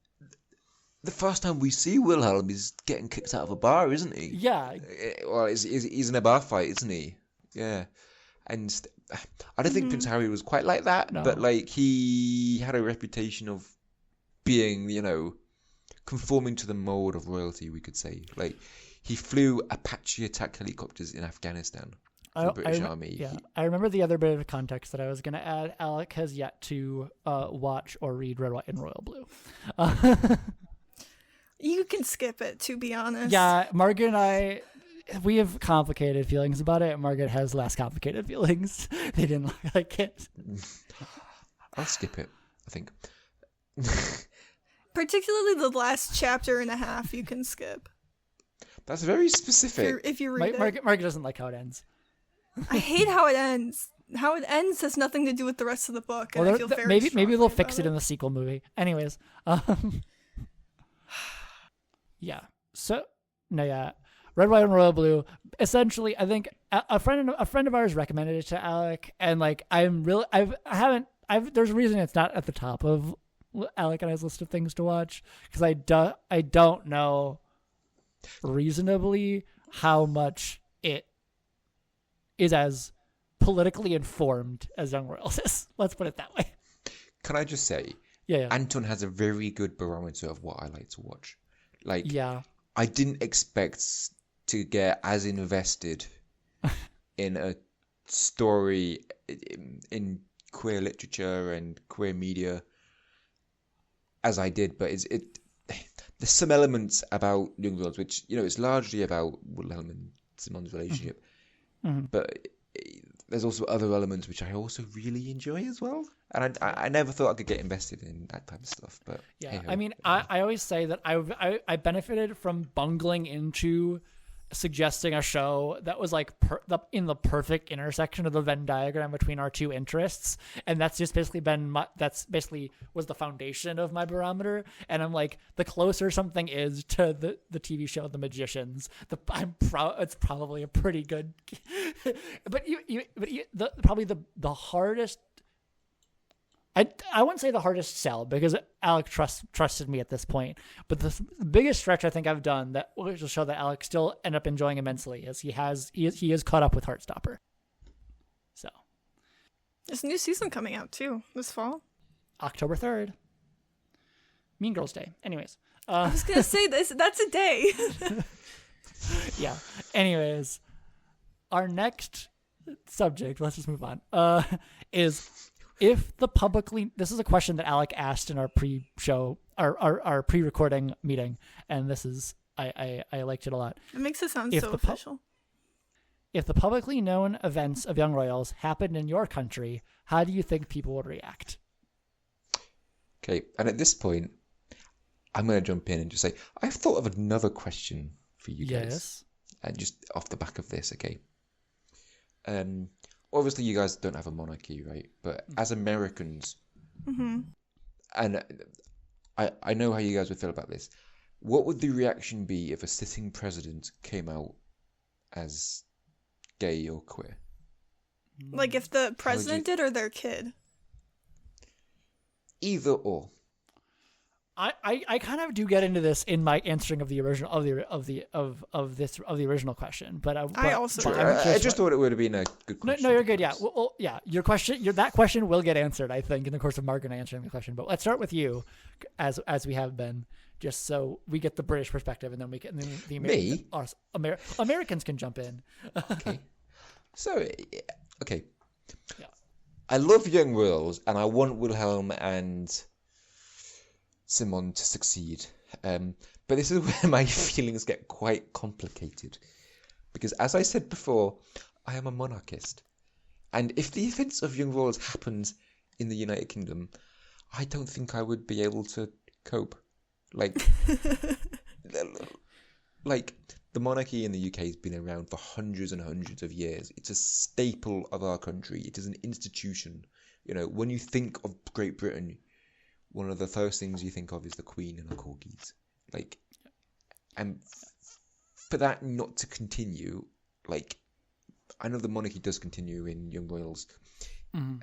The first time we see Wilhelm, he's getting kicked out of a bar, isn't he? Yeah. Well, he's in a bar fight, isn't he? Yeah. And I don't think Prince Harry was quite like that, but like he had a reputation of being, conforming to the mold of royalty, we could say. Like, he flew Apache attack helicopters in Afghanistan for the British Army. Yeah, I remember the other bit of context that I was going to add. Alec has yet to watch or read Red, White, and Royal Blue. You can skip it, to be honest. Yeah, Margaret and I, we have complicated feelings about it. Margaret has less complicated feelings. They didn't like it. I'll skip it, I think. Particularly the last chapter and a half you can skip. That's very specific. If you read it. Margaret doesn't like how it ends. I hate how it ends. How it ends has nothing to do with the rest of the book. And Well, I feel very maybe they'll strongly fix it about in the sequel movie. Anyways, yeah. So no, yeah. Red, White, and Royal Blue. Essentially, I think a friend of ours recommended it to Alec, and like there's a reason it's not at the top of Alec and I's list of things to watch, because I don't know reasonably how much it is as politically informed as Young Royals is. Let's put it that way. Can I just say, Yeah. Anton has a very good barometer of what I like to watch. Like, Yeah. I didn't expect to get as invested in a story in queer literature and queer media as I did, but there's some elements about Young Royals which, it's largely about Wilhelm and Simon's relationship, but there's also other elements which I also really enjoy as well. And I never thought I could get invested in that type of stuff. But yeah, hey-ho. I mean, I always say that I benefited from bungling into suggesting a show that was like in the perfect intersection of the Venn diagram between our two interests, and that's just basically was the foundation of my barometer. And I'm like, the closer something is to the TV show The Magicians, it's probably a pretty good. but probably the hardest. I wouldn't say the hardest sell, because Alec trusted me at this point. But the biggest stretch I think I've done that will show that Alec still ended up enjoying immensely is he is caught up with Heartstopper. So There's a new season coming out too this fall. October 3rd. Mean Girls Day. Anyways. I was gonna say that's a day. Yeah. Anyways, our next subject, let's just move on, is if the publicly, this is a question that Alec asked in our pre-show, our pre-recording meeting, and this is, I liked it a lot. It makes it sound If so the official. If the publicly known events of Young Royals happened in your country, how do you think people would react? Okay, and at this point, I'm going to jump in and just say, I've thought of another question for you guys. Yes. And just off the back of this, okay? Obviously, you guys don't have a monarchy, right? But as Americans, and I know how you guys would feel about this, what would the reaction be if a sitting president came out as gay or queer? Like if the president did or their kid? Either or. I kind of do get into this in my answering of the original of the original question, but I also do. I just thought it would have been a good question. No, you're good. Yeah, well, yeah. Your question, that question will get answered, I think, in the course of Margaret answering the question. But let's start with you, as we have been, just so we get the British perspective, and then we can Americans can jump in. Okay. So, okay. Yeah. I love Young Royals, and I want Wilhelm and Simon to succeed. But this is where my feelings get quite complicated. Because as I said before, I am a monarchist. And if the events of Young Royals happened in the United Kingdom, I don't think I would be able to cope. Like, the monarchy in the UK has been around for hundreds and hundreds of years. It's a staple of our country. It is an institution. When you think of Great Britain, one of the first things you think of is the Queen and her corgis. And for that not to continue, I know the monarchy does continue in Young Royals. Mm-hmm.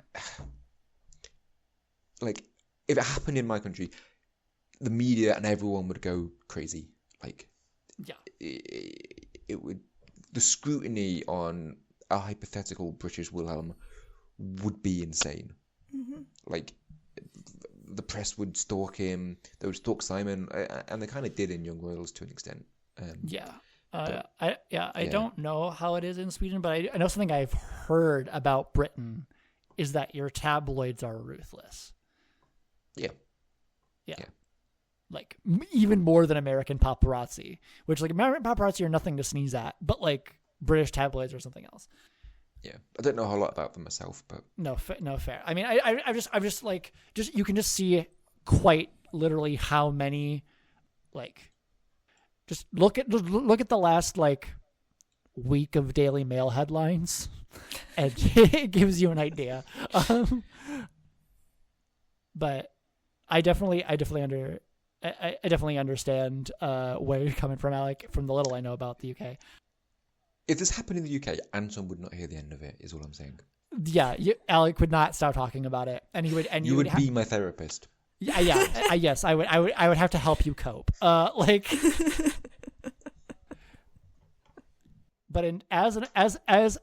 If it happened in my country, the media and everyone would go crazy. Yeah. It would. The scrutiny on a hypothetical British Wilhelm would be insane. Mm-hmm. the press would stalk him. They would stalk Simon, and they kind of did in Young Royals to an extent. I don't know how it is in Sweden, but I know something I've heard about Britain is that your tabloids are ruthless. Yeah. Like even more than American paparazzi, which like American paparazzi are nothing to sneeze at, but like British tabloids or something else. Yeah, I don't know a whole lot about them myself, but no fair. I mean, I'm just like you can just see quite literally how many, like, just look at the last like week of Daily Mail headlines, and it gives you an idea. But I definitely understand where you're coming from, Alec. From the little I know about the UK. If this happened in the UK, Anton would not hear the end of it, is all I'm saying. Yeah, Alec would not stop talking about it, and he would. And you would be my therapist. Yes, I would have to help you cope. But as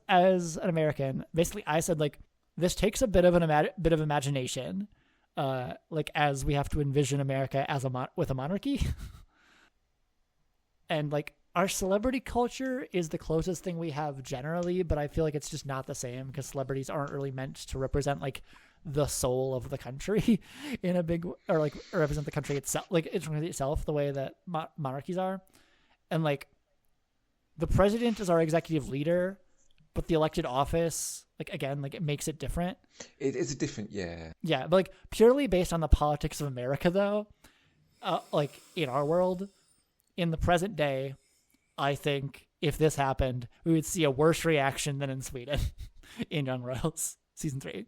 an American, basically, I said like this takes a bit of imagination, like as we have to envision America as with a monarchy, and like. Our celebrity culture is the closest thing we have generally, but I feel like it's just not the same because celebrities aren't really meant to represent like the soul of the country in a big or like represent the country itself, like itself the way that monarchies are. And like the president is our executive leader, but the elected office, like again, like it makes it different. It is a different, yeah. Yeah, but like purely based on the politics of America, though, like in our world, in the present day. I think if this happened, we would see a worse reaction than in Sweden in Young Royals season 3.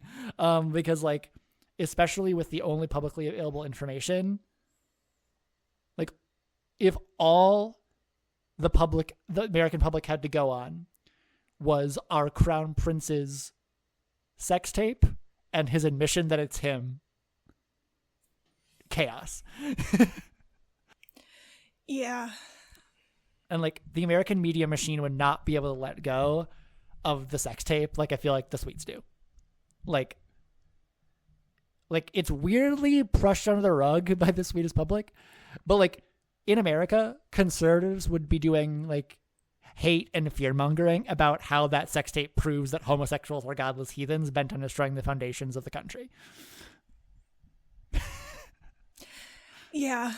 Because like, especially with the only publicly available information, like if all the American public had to go on was our crown prince's sex tape and his admission that it's him, chaos. Yeah. And like the American media machine would not be able to let go of the sex tape like I feel like the Swedes do. Like it's weirdly brushed under the rug by the Swedish public, but like in America, conservatives would be doing like hate and fear mongering about how that sex tape proves that homosexuals are godless heathens bent on destroying the foundations of the country. Yeah.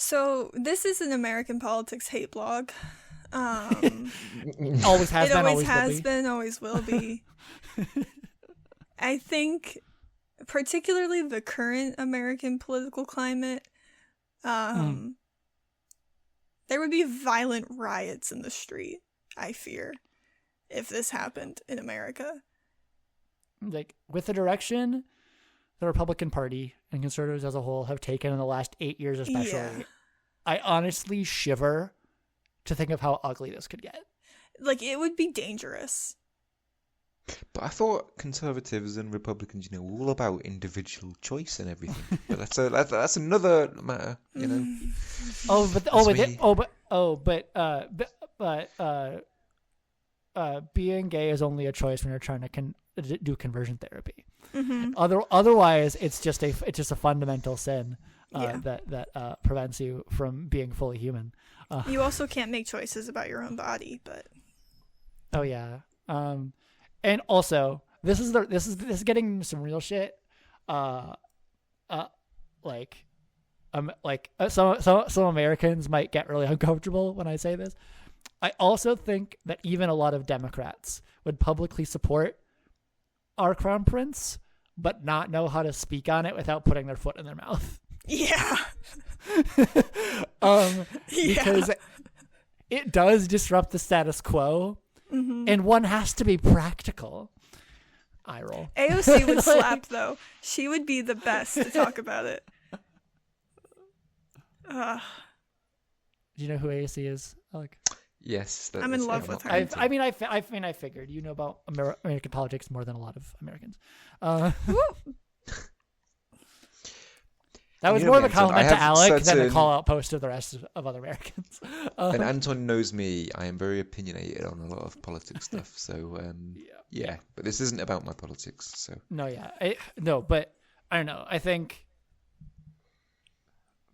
So this is an American politics hate blog. Always has it been, always always will be. I think particularly the current American political climate, there would be violent riots in the street, I fear, if this happened in America. Like with the direction the Republican Party and conservatives as a whole have taken in the last 8 years especially, I honestly shiver to think of how ugly this could get. Like, it would be dangerous. But I thought conservatives and Republicans, were all about individual choice and everything. But that's another matter, being gay is only a choice when you're trying to do conversion therapy. Mm-hmm. Otherwise, it's just a fundamental sin that prevents you from being fully human. You also can't make choices about your own body, but. Oh yeah. And also, this is getting some real shit. Some Americans might get really uncomfortable when I say this. I also think that even a lot of Democrats would publicly support our crown prince, but not know how to speak on it without putting their foot in their mouth. Yeah. Because it does disrupt the status quo. Mm-hmm. And one has to be practical. Eye roll. AOC would slap, though. She would be the best to talk about it. Do you know who AOC is, Alec? Yes. I'm in love with her. I figured. You know about American politics more than a lot of Americans. That was You know more of me, a Anton, I compliment to have Alec than a certain- call-out post to the rest of other Americans. And Anton knows me. I am very opinionated on a lot of politics stuff. So yeah. But this isn't about my politics. So No, but I don't know. I think,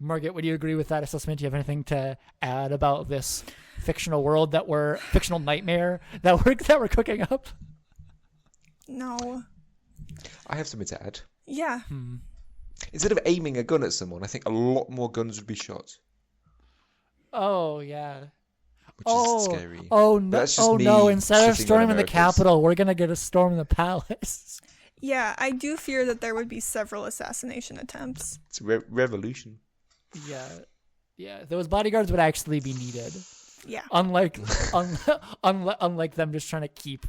Margaret, would you agree with that assessment? Do you have anything to add about this fictional world fictional nightmare that we're cooking up? No. I have something to add. Yeah. Instead of aiming a gun at someone, I think a lot more guns would be shot, Oh yeah. which is scary. Oh But no! that's just Oh me no! Instead of shitting on storming the America's- Capitol, we're gonna get a storm the palace. Yeah, I do fear that there would be several assassination attempts. It's a revolution. Yeah. Those bodyguards would actually be needed. Yeah. Unlike them just trying to keep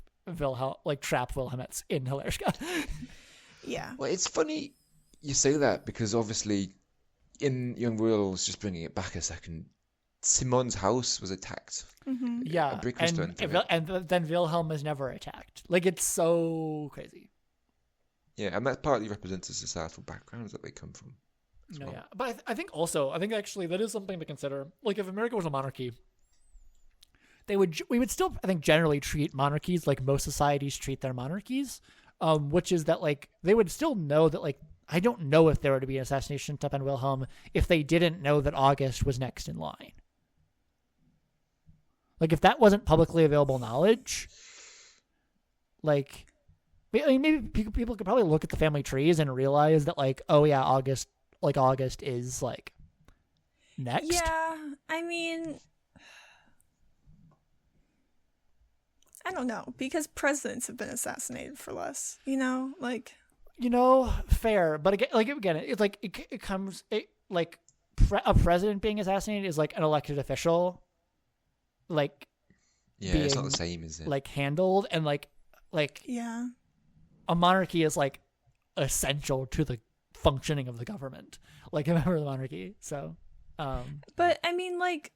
trap Wilhelmets in Hilarska. Yeah. Well, it's funny you say that because obviously in Young Royals, just bringing it back a second, Simon's house was attacked. Yeah, A brick was thrown through it. and then Wilhelm was never attacked. Like, it's so crazy. Yeah, and that partly represents the societal backgrounds that they come from. No, well. yeah, but I think actually that is something to consider. Like, if America was a monarchy, we would still, I think, generally treat monarchies like most societies treat their monarchies, which is that, like, they would still know that, like, I don't know if there were to be an assassination attempt on Wilhelm if they didn't know that August was next in line. Like, if that wasn't publicly available knowledge, like, I mean, maybe people could probably look at the family trees and realize that, like, oh yeah, August is, like, next. Yeah, I mean, I don't know, because presidents have been assassinated for less, like. Fair, but again, it's like a president being assassinated is like an elected official, like, Yeah, being, it's not the same, is it? like, handled, and like Yeah. a monarchy is, like, essential to the functioning of the government, like a member of the monarchy. So, But I mean, like,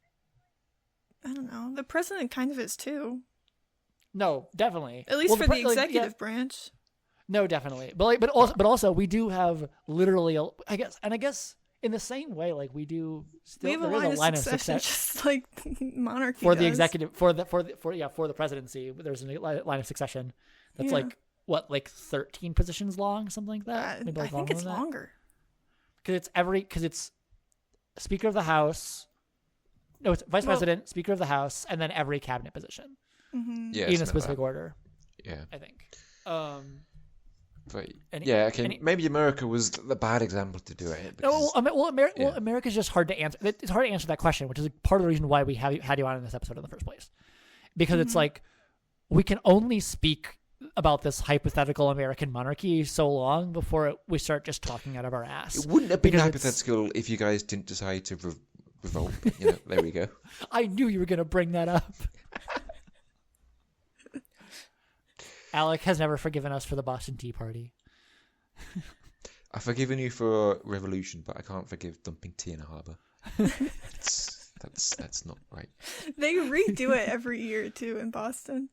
I don't know, the president kind of is too. no, definitely. At least for the executive branch. No, definitely. But also we do have literally I guess in the same way, like, we do still, We have there is a line of succession just like monarchy for the does. executive for the presidency. There's a line of succession that's like 13 positions long, something like that. Maybe, I like, think it's longer. Because it's Speaker of the House. No, it's Vice President, Speaker of the House, and then every cabinet position. Yeah, In a specific order, Yeah. I think. But, any- maybe America was the bad example to do it. No, Because, America's just hard to answer. It's hard to answer that question, which is part of the reason why we had you on in this episode in the first place. Because it's like, we can only speak about this hypothetical American monarchy so long before we start just talking out of our ass. it wouldn't have been Because hypothetical if you guys didn't decide to revolt. But, there we go. I knew you were going to bring that up. Alec has never forgiven us for the Boston Tea Party. I've forgiven you for revolution, but I can't forgive dumping tea in a harbour. That's not right. They redo it every year too in Boston.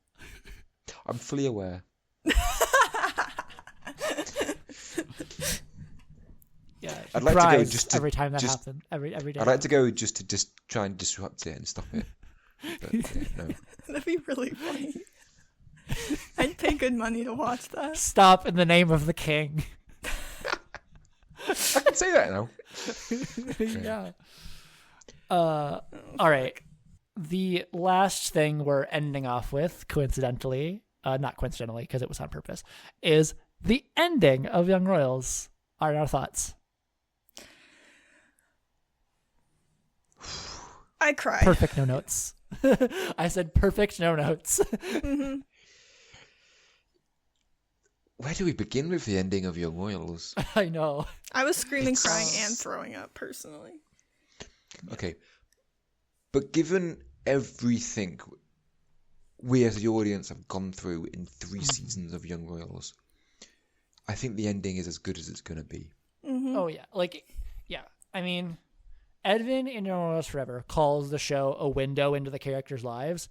I'm fully aware. Yeah, I'd like to go cries just to- every time that just- happens. Every day. I'd like to go just to try and disrupt it and stop it. But, no. That'd be really funny. I'd pay good money to watch that. Stop in the name of the king. I can say that now. Yeah. All right. The last thing we're ending off with, coincidentally, not coincidentally because it was on purpose, is the ending of Young Royals. Our thoughts. I cried. Perfect, no notes. I said perfect, no notes. Where do we begin with the ending of Young Royals? I know. I was screaming, crying, and throwing up personally. Okay. But given everything we as the audience have gone through in 3 seasons of Young Royals, I think the ending is as good as it's going to be. Oh, yeah. I mean, Edvin in Young Royals Forever calls the show a window into the characters' lives.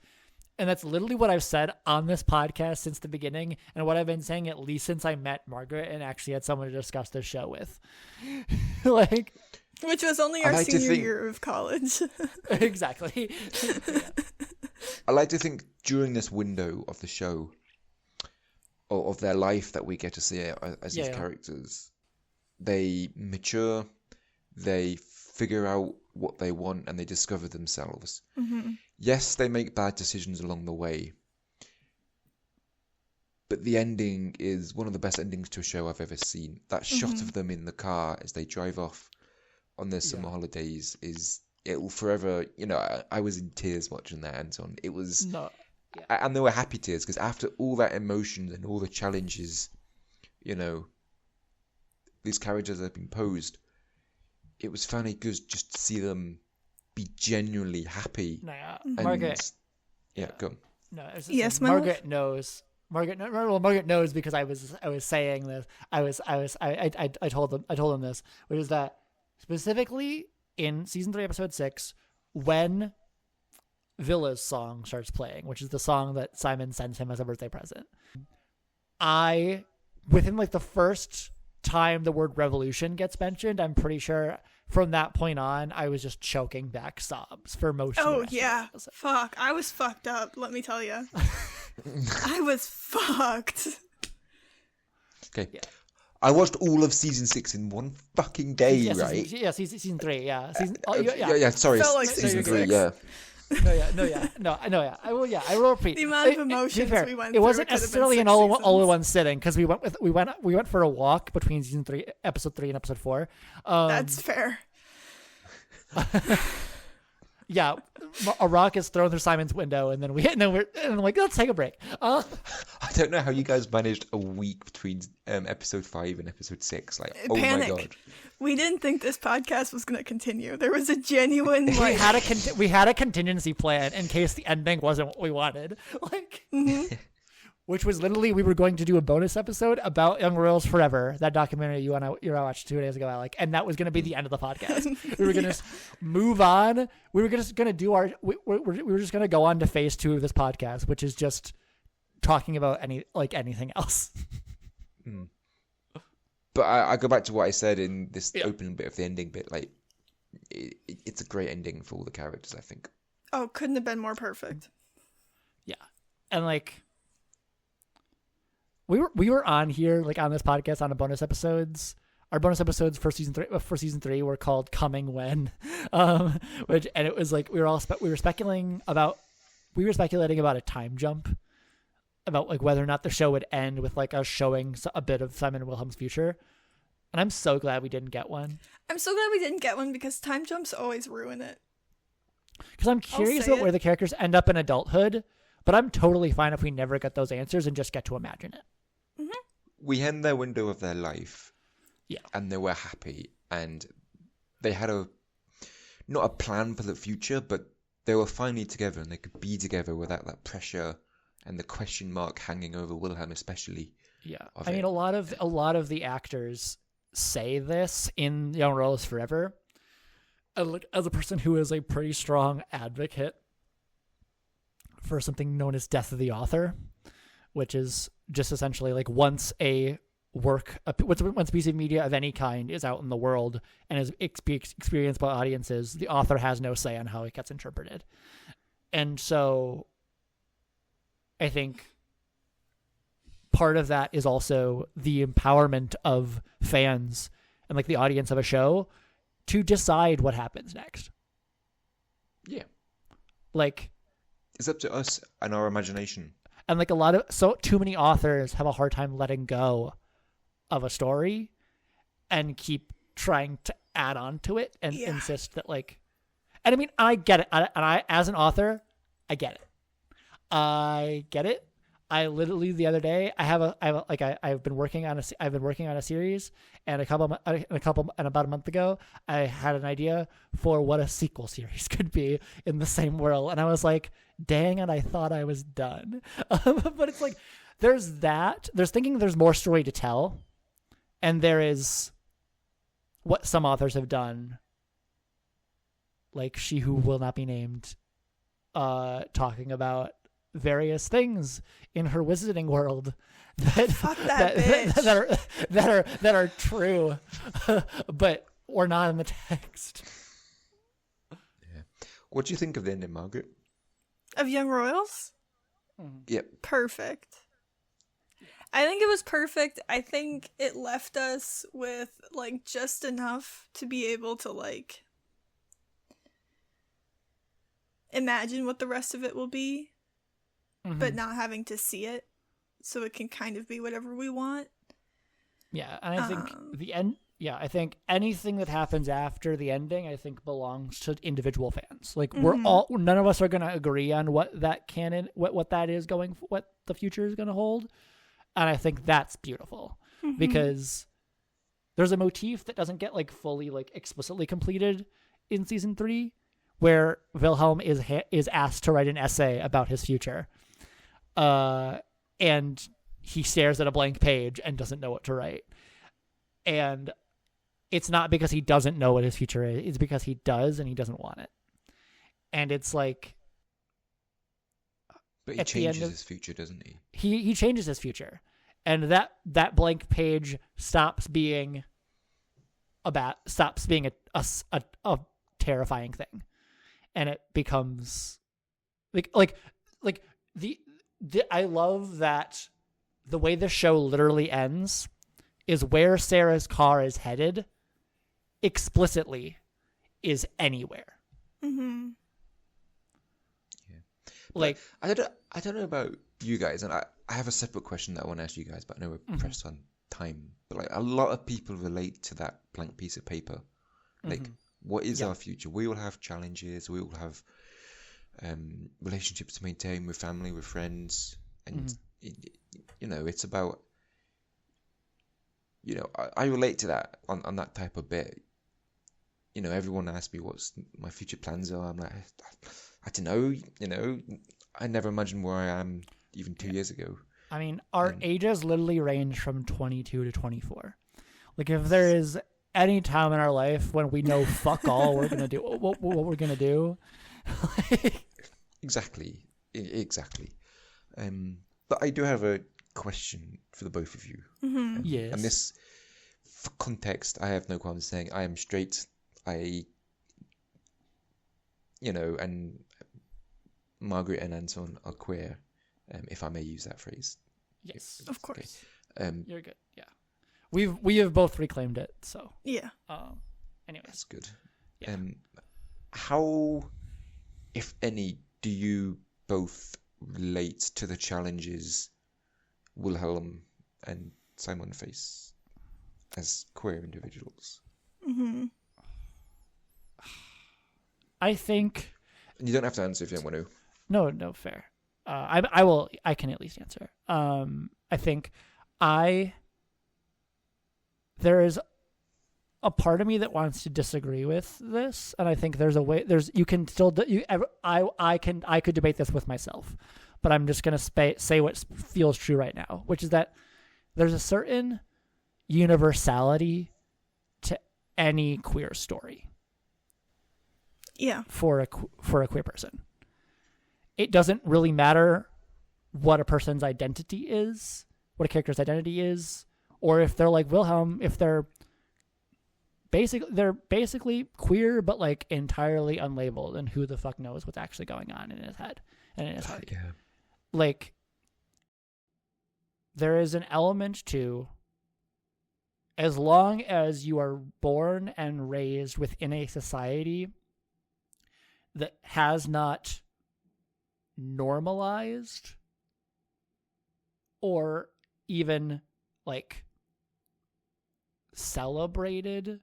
And that's literally what I've said on this podcast since the beginning, and what I've been saying at least since I met Margaret and actually had someone to discuss this show with. Like, which was only our senior year of college. Exactly. Yeah. I like to think during this window of the show, or of their life that we get to see as these characters, they mature, they figure out what they want, and they discover themselves. Mm-hmm. Yes, they make bad decisions along the way, but the ending is one of the best endings to a show I've ever seen. That shot of them in the car as they drive off on their summer holidays it will forever, I was in tears watching that, Anton. It was, and they were happy tears, because after all that emotion and all the challenges, these characters have been posed, it was finally good just to see them be genuinely happy. Margaret. Yeah, go on. No, yes, Margaret knows. Margaret knows, because I was saying this. I told them this, which is that specifically in season 3, episode 6, when Villa's song starts playing, which is the song that Simon sends him as a birthday present, within like the first time the word revolution gets mentioned, I'm pretty sure from that point on, I was just choking back sobs for most of the rest of the episode. Fuck. I was fucked up, let me tell you. I was fucked. Okay. Yeah. I watched all of season 6 in one fucking day, right? Season 3, yeah. Sorry, Felt like season season 3, 6. yeah. I will repeat. The amount of emotions we went through. It wasn't necessarily an all in one sitting, because we went for a walk between season 3, episode 3 and episode 4. That's fair. Yeah, a rock is thrown through Simon's window, and then we're like, let's take a break. I don't know how you guys managed a week between episode 5 and episode 6. Like, oh Panic. my god. We didn't think this podcast was going to continue. There was a genuine like we had a contingency plan in case the ending wasn't what we wanted. Like, which was literally, we were going to do a bonus episode about Young Royals Forever, that documentary you watched 2 days ago, Alec, and that was going to be the end of the podcast. We were going to move on. We were just going to do we were just going to go on to phase 2 of this podcast, which is just talking about anything else. But I go back to what I said in this opening bit of the ending bit. Like, it's a great ending for all the characters, I think. Oh, couldn't have been more perfect. Yeah, and like, we were on here, like, on this podcast on a bonus episodes. Our bonus episodes for season 3 were called "Coming When," and it was like we were speculating about a time jump, about like whether or not the show would end with like us showing a bit of Simon and Wilhelm's future. And I'm so glad we didn't get one. I'm so glad we didn't get one, because time jumps always ruin it. Because I'm curious about where the characters end up in adulthood, but I'm totally fine if we never get those answers and just get to imagine it. Mm-hmm. We end their window of their life. Yeah. And they were happy, and they had not a plan for the future, but they were finally together, and they could be together without that pressure and the question mark hanging over Wilhelm, especially. Yeah. I mean, a lot of the actors say this in Young Royals Forever. As a person who is a pretty strong advocate for something known as death of the author, which is just essentially like once a piece of media of any kind is out in the world and is experienced by audiences, the author has no say on how it gets interpreted. And so I think part of that is also the empowerment of fans and like the audience of a show to decide what happens next. Yeah. Like, it's up to us and our imagination. And like too many authors have a hard time letting go of a story and keep trying to add on to it and insist that like, and I mean, I get it. And I, as an author, I get it. I literally the other day, I've been working on a series, and about a month ago, I had an idea for what a sequel series could be in the same world. And I was like, dang it, I thought I was done. But it's like, there's thinking there's more story to tell. And there is what some authors have done, like She Who Will Not Be Named, talking about various things in her wizarding world that Fuck that bitch. that are true, but were not in the text. Yeah. What do you think of the ending, Margaret? Of Young Royals? Yep. Perfect. I think it was perfect. I think it left us with, like, just enough to be able to, like, imagine what the rest of it will be, but not having to see it, so it can kind of be whatever we want. Yeah, and I think the end. Yeah, I think anything that happens after the ending, I think belongs to individual fans. Like none of us are going to agree on what that canon, what that is going, what the future is going to hold, and I think that's beautiful because there's a motif that doesn't get like fully like explicitly completed in season 3, where Wilhelm is asked to write an essay about his future, and he stares at a blank page and doesn't know what to write, and it's not because he doesn't know what his future is. It's because he does, and he doesn't want it. And it's like... But he changes his future, doesn't he? He changes his future. And that blank page stops being a terrifying thing. And it becomes... Like I love that the way the show literally ends is where Sarah's car is headed explicitly is anywhere. Yeah. Like I don't know about you guys, and I have a separate question that I want to ask you guys, but I know we're pressed on time. But like a lot of people relate to that blank piece of paper. Like, what is our future? We will have challenges. We will have relationships to maintain with family, with friends, and it's about. I relate to that on that type of bit. Everyone asks me what's my future plans are. I'm like, I don't know. I never imagined where I am even 2 years ago. I mean, our ages literally range from 22 to 24. Like, if there is any time in our life when we know fuck all we're gonna do, what we're gonna do. Exactly. But I do have a question for the both of you. Yes. And this, for context, I have no qualms saying I am straight. And Margaret and Anton are queer, if I may use that phrase. Yes, of course. Okay. You're good. Yeah, we have both reclaimed it. So yeah. Anyway, that's good. Yeah. How, if any, do you both relate to the challenges Wilhelm and Simon face as queer individuals? I think... And you don't have to answer if you don't want to. No, fair. I can at least answer. I think there is a part of me that wants to disagree with this, and I think there's a way. You can still I could debate this with myself, but I'm just gonna say what feels true right now, which is that there's a certain universality to any queer story. Yeah. For a queer person, it doesn't really matter what a person's identity is, what a character's identity is, or if they're like Wilhelm, if they're basically queer but like entirely unlabeled, and who the fuck knows what's actually going on in his head and in his heart. Yeah. Like, there is an element to, as long as you are born and raised within a society that has not normalized or even like celebrated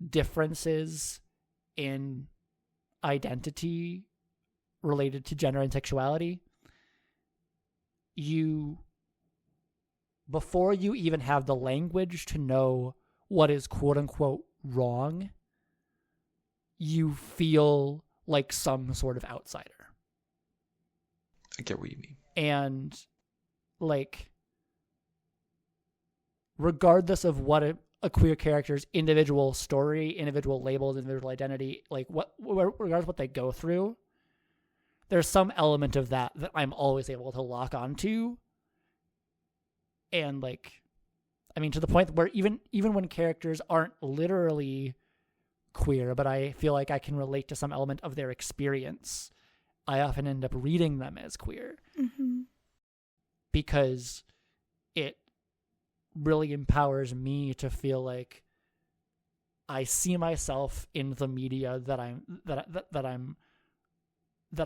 differences in identity related to gender and sexuality, before you even have the language to know what is quote unquote wrong, you feel like some sort of outsider. I get what you mean. And like, regardless of what a queer character's individual story, individual labels, individual identity, like regardless of what they go through, there's some element of that I'm always able to lock onto. And like, I mean, to the point where even when characters aren't literally queer, but I feel like I can relate to some element of their experience, I often end up reading them as queer. Mm-hmm. Because it really empowers me to feel like I see myself in the media that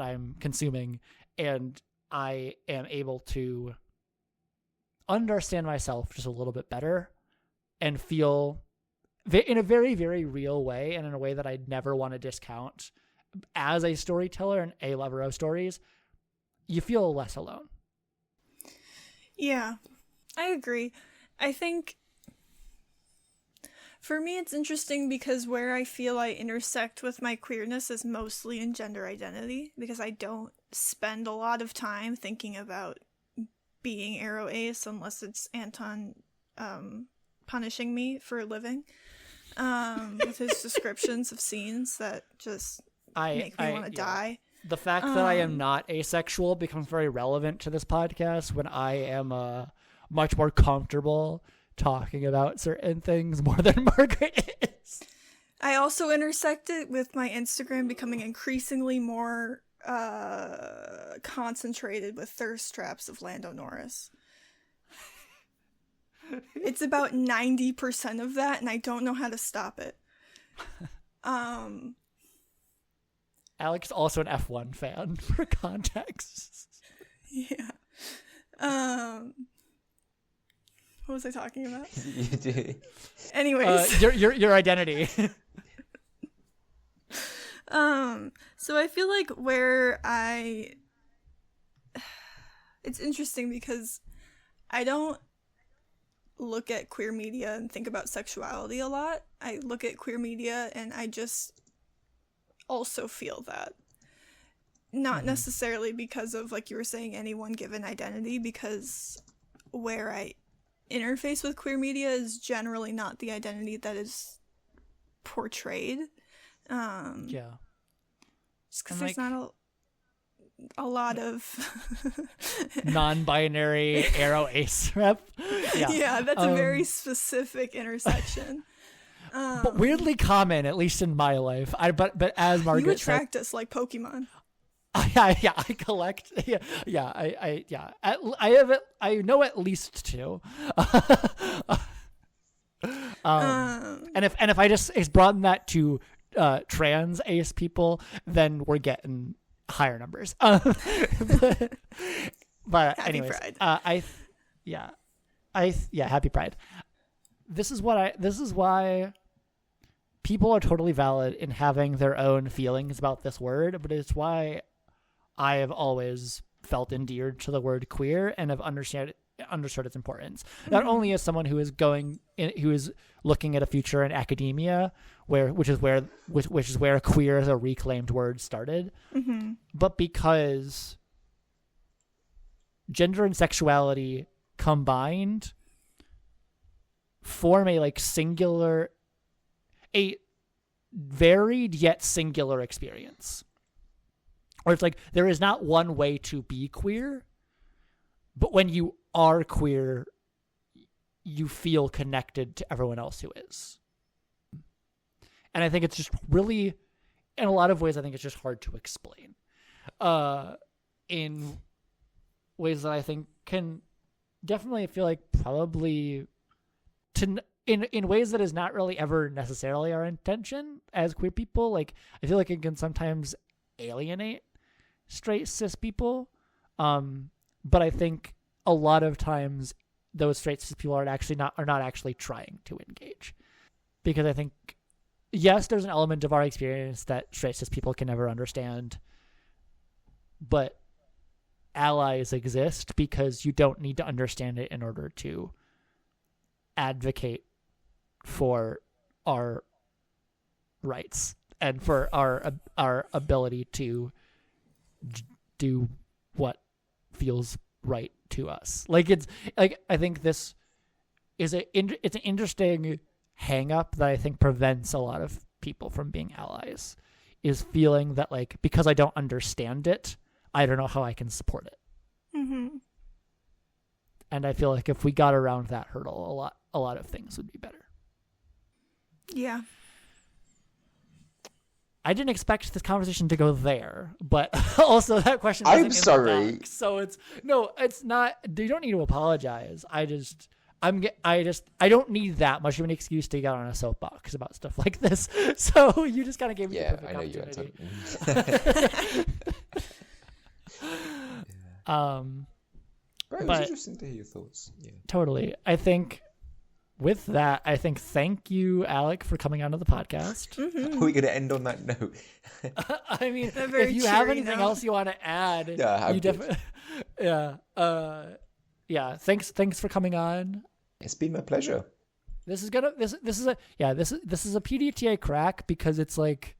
I'm consuming, and I am able to understand myself just a little bit better and feel in a very, very real way, and in a way that I'd never want to discount. As a storyteller and a lover of stories, you feel less alone. Yeah, I agree. I think for me it's interesting because where I feel I intersect with my queerness is mostly in gender identity, because I don't spend a lot of time thinking about being aro ace unless it's Anton punishing me for a living with his descriptions of scenes that just make me want to die. The fact that I am not asexual becomes very relevant to this podcast when I am much more comfortable talking about certain things more than Margaret is. I also intersected with my Instagram becoming increasingly more concentrated with thirst traps of Lando Norris. It's about 90% of that, and I don't know how to stop it. Alex is also an F1 fan, for context. Yeah. What was I talking about? You do. Anyways. Your identity. So I feel like it's interesting because I don't look at queer media and think about sexuality a lot. I look at queer media and I just also feel that. Not necessarily because of, like you were saying, any one given identity, because where I interface with queer media is generally not the identity that is portrayed. Yeah. Just because there's not a lot of non-binary aro ace rep. Yeah, that's a very specific intersection. But weirdly common, at least in my life. But as Margaret, you attract us like Pokemon. Yeah, I collect. I know at least two. And if I just broaden that to trans ace people, then we're getting higher numbers. But Happy anyways, Pride. Happy Pride. This is why people are totally valid in having their own feelings about this word, but it's why I have always felt endeared to the word queer and have understood its importance. Not only as someone who is looking at a future in academia, which is where queer as a reclaimed word started, but because gender and sexuality combined form a varied yet singular experience. Or it's like there is not one way to be queer, but when you are queer, you feel connected to everyone else who is. And I think it's just really, in a lot of ways, I think it's just hard to explain. In ways that I think can definitely feel like probably in ways that is not really ever necessarily our intention as queer people. Like, I feel like it can sometimes alienate straight cis people, but I think a lot of times those straight cis people are not actually trying to engage, because I think yes, there's an element of our experience that straight cis people can never understand, but allies exist because you don't need to understand it in order to advocate for our rights and for our ability to do what feels right to us. Like, it's like, I think this is it's an interesting hang up that I think prevents a lot of people from being allies, is feeling that, like, because I don't understand it, I don't know how I can support it. Mm-hmm. And I feel like if we got around that hurdle, a lot of things would be better. Yeah. I didn't expect this conversation to go there, but also that question wasn't I'm in the sorry. doc, so it's not. You don't need to apologize. I don't need that much of an excuse to get on a soapbox about stuff like this. So you just kind of gave me the perfect I know you. opportunity. Right, it was but- interesting to hear your thoughts. Yeah. Totally. I think with that, thank you, Alec, for coming onto the podcast. Mm-hmm. Are we going to end on that note? I mean, A very if you have cheery anything note. else you want to add, Yeah, I'm you good. definitely. Yeah. Thanks for coming on. It's been my pleasure. This is a PDTA crack because it's like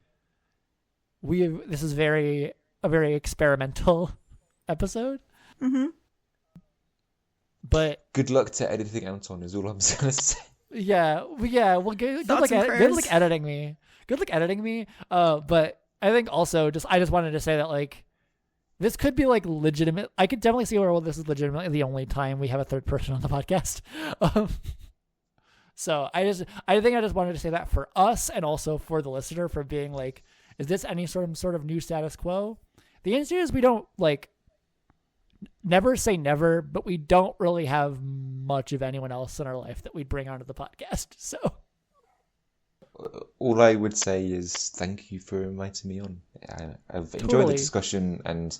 this is a very experimental episode. Mm-hmm. But Good luck to editing Anton is all I'm going to say. well, good Thoughts luck and good prayers? luck editing me. Good luck editing me. But I think also I just wanted to say that like this could be like legitimate. I could definitely see where this is legitimately the only time we have a third person on the podcast. So I just wanted to say that for us and also for the listener for being like, is this any sort of new status quo? The answer is we don't like. Never say never, but we don't really have much of anyone else in our life that we'd bring onto the podcast. So All I would say is thank you for inviting me on. I've enjoyed Totally. the discussion, and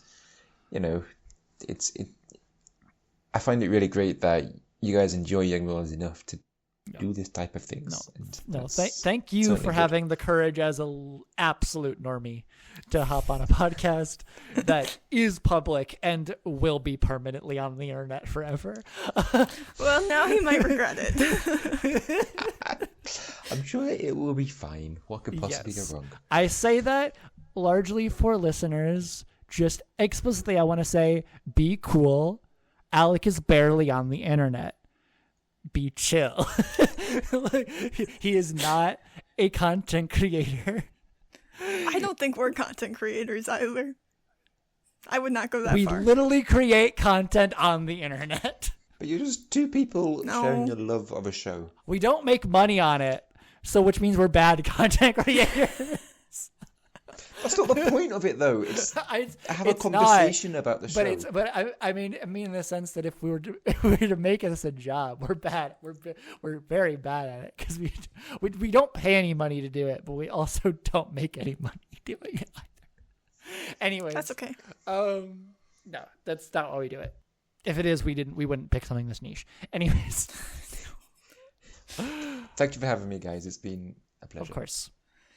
I find it really great that you guys enjoy Young Worlds enough to do this type of things. Thank you certainly for good. having the courage as an absolute normie to hop on a podcast that is public and will be permanently on the internet forever. Well, now he might regret it. I'm sure it will be fine. What could possibly Yes. go wrong? I say that largely for listeners. Just explicitly, I want to say, be cool. Alec is barely on the internet. Be chill. Like, he is not a content creator. I don't think we're content creators either. I would not go that We far. literally create content on the internet. But you're just two people No. sharing your love of a show. We don't make money on it, so which means we're bad content creators. That's not the point of it, though. It's have a it's conversation about the show. I mean in the sense that if we were to make this a job, we're bad. We're very bad at it because we don't pay any money to do it, but we also don't make any money doing it either. Anyways, That's okay. No, that's not why we do it. If it is, we wouldn't pick something this niche. Anyways, Thank you for having me, guys. It's been a pleasure. of course,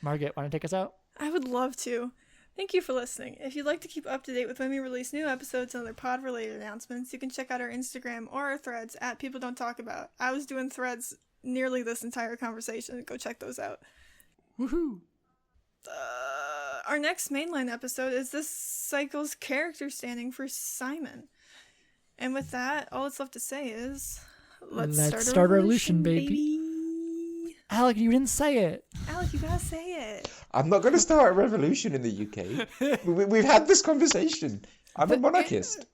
Margaret, want to take us out? I would love to. Thank you for listening. If you'd like to keep up to date with when we release new episodes and other pod-related announcements, you can check out our Instagram or our threads at People Don't Talk About. I was doing threads nearly this entire conversation. Go check those out. Woohoo! Our next mainline episode is this cycle's character standing for Simon. And with that, all that's left to say is, let's start a revolution, baby. Alec, you didn't say it. Alec, you gotta say it. I'm not going to start a revolution in the UK. We've had this conversation. I'm a monarchist.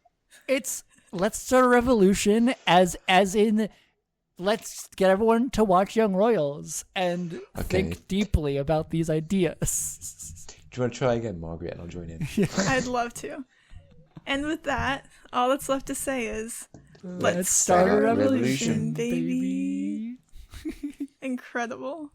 It's let's start a revolution as in let's get everyone to watch Young Royals and think deeply about these ideas. Do you want to try again, Margaret, and I'll join in? I'd love to. And with that, all that's left to say is, Let's start a revolution, baby. baby. Incredible.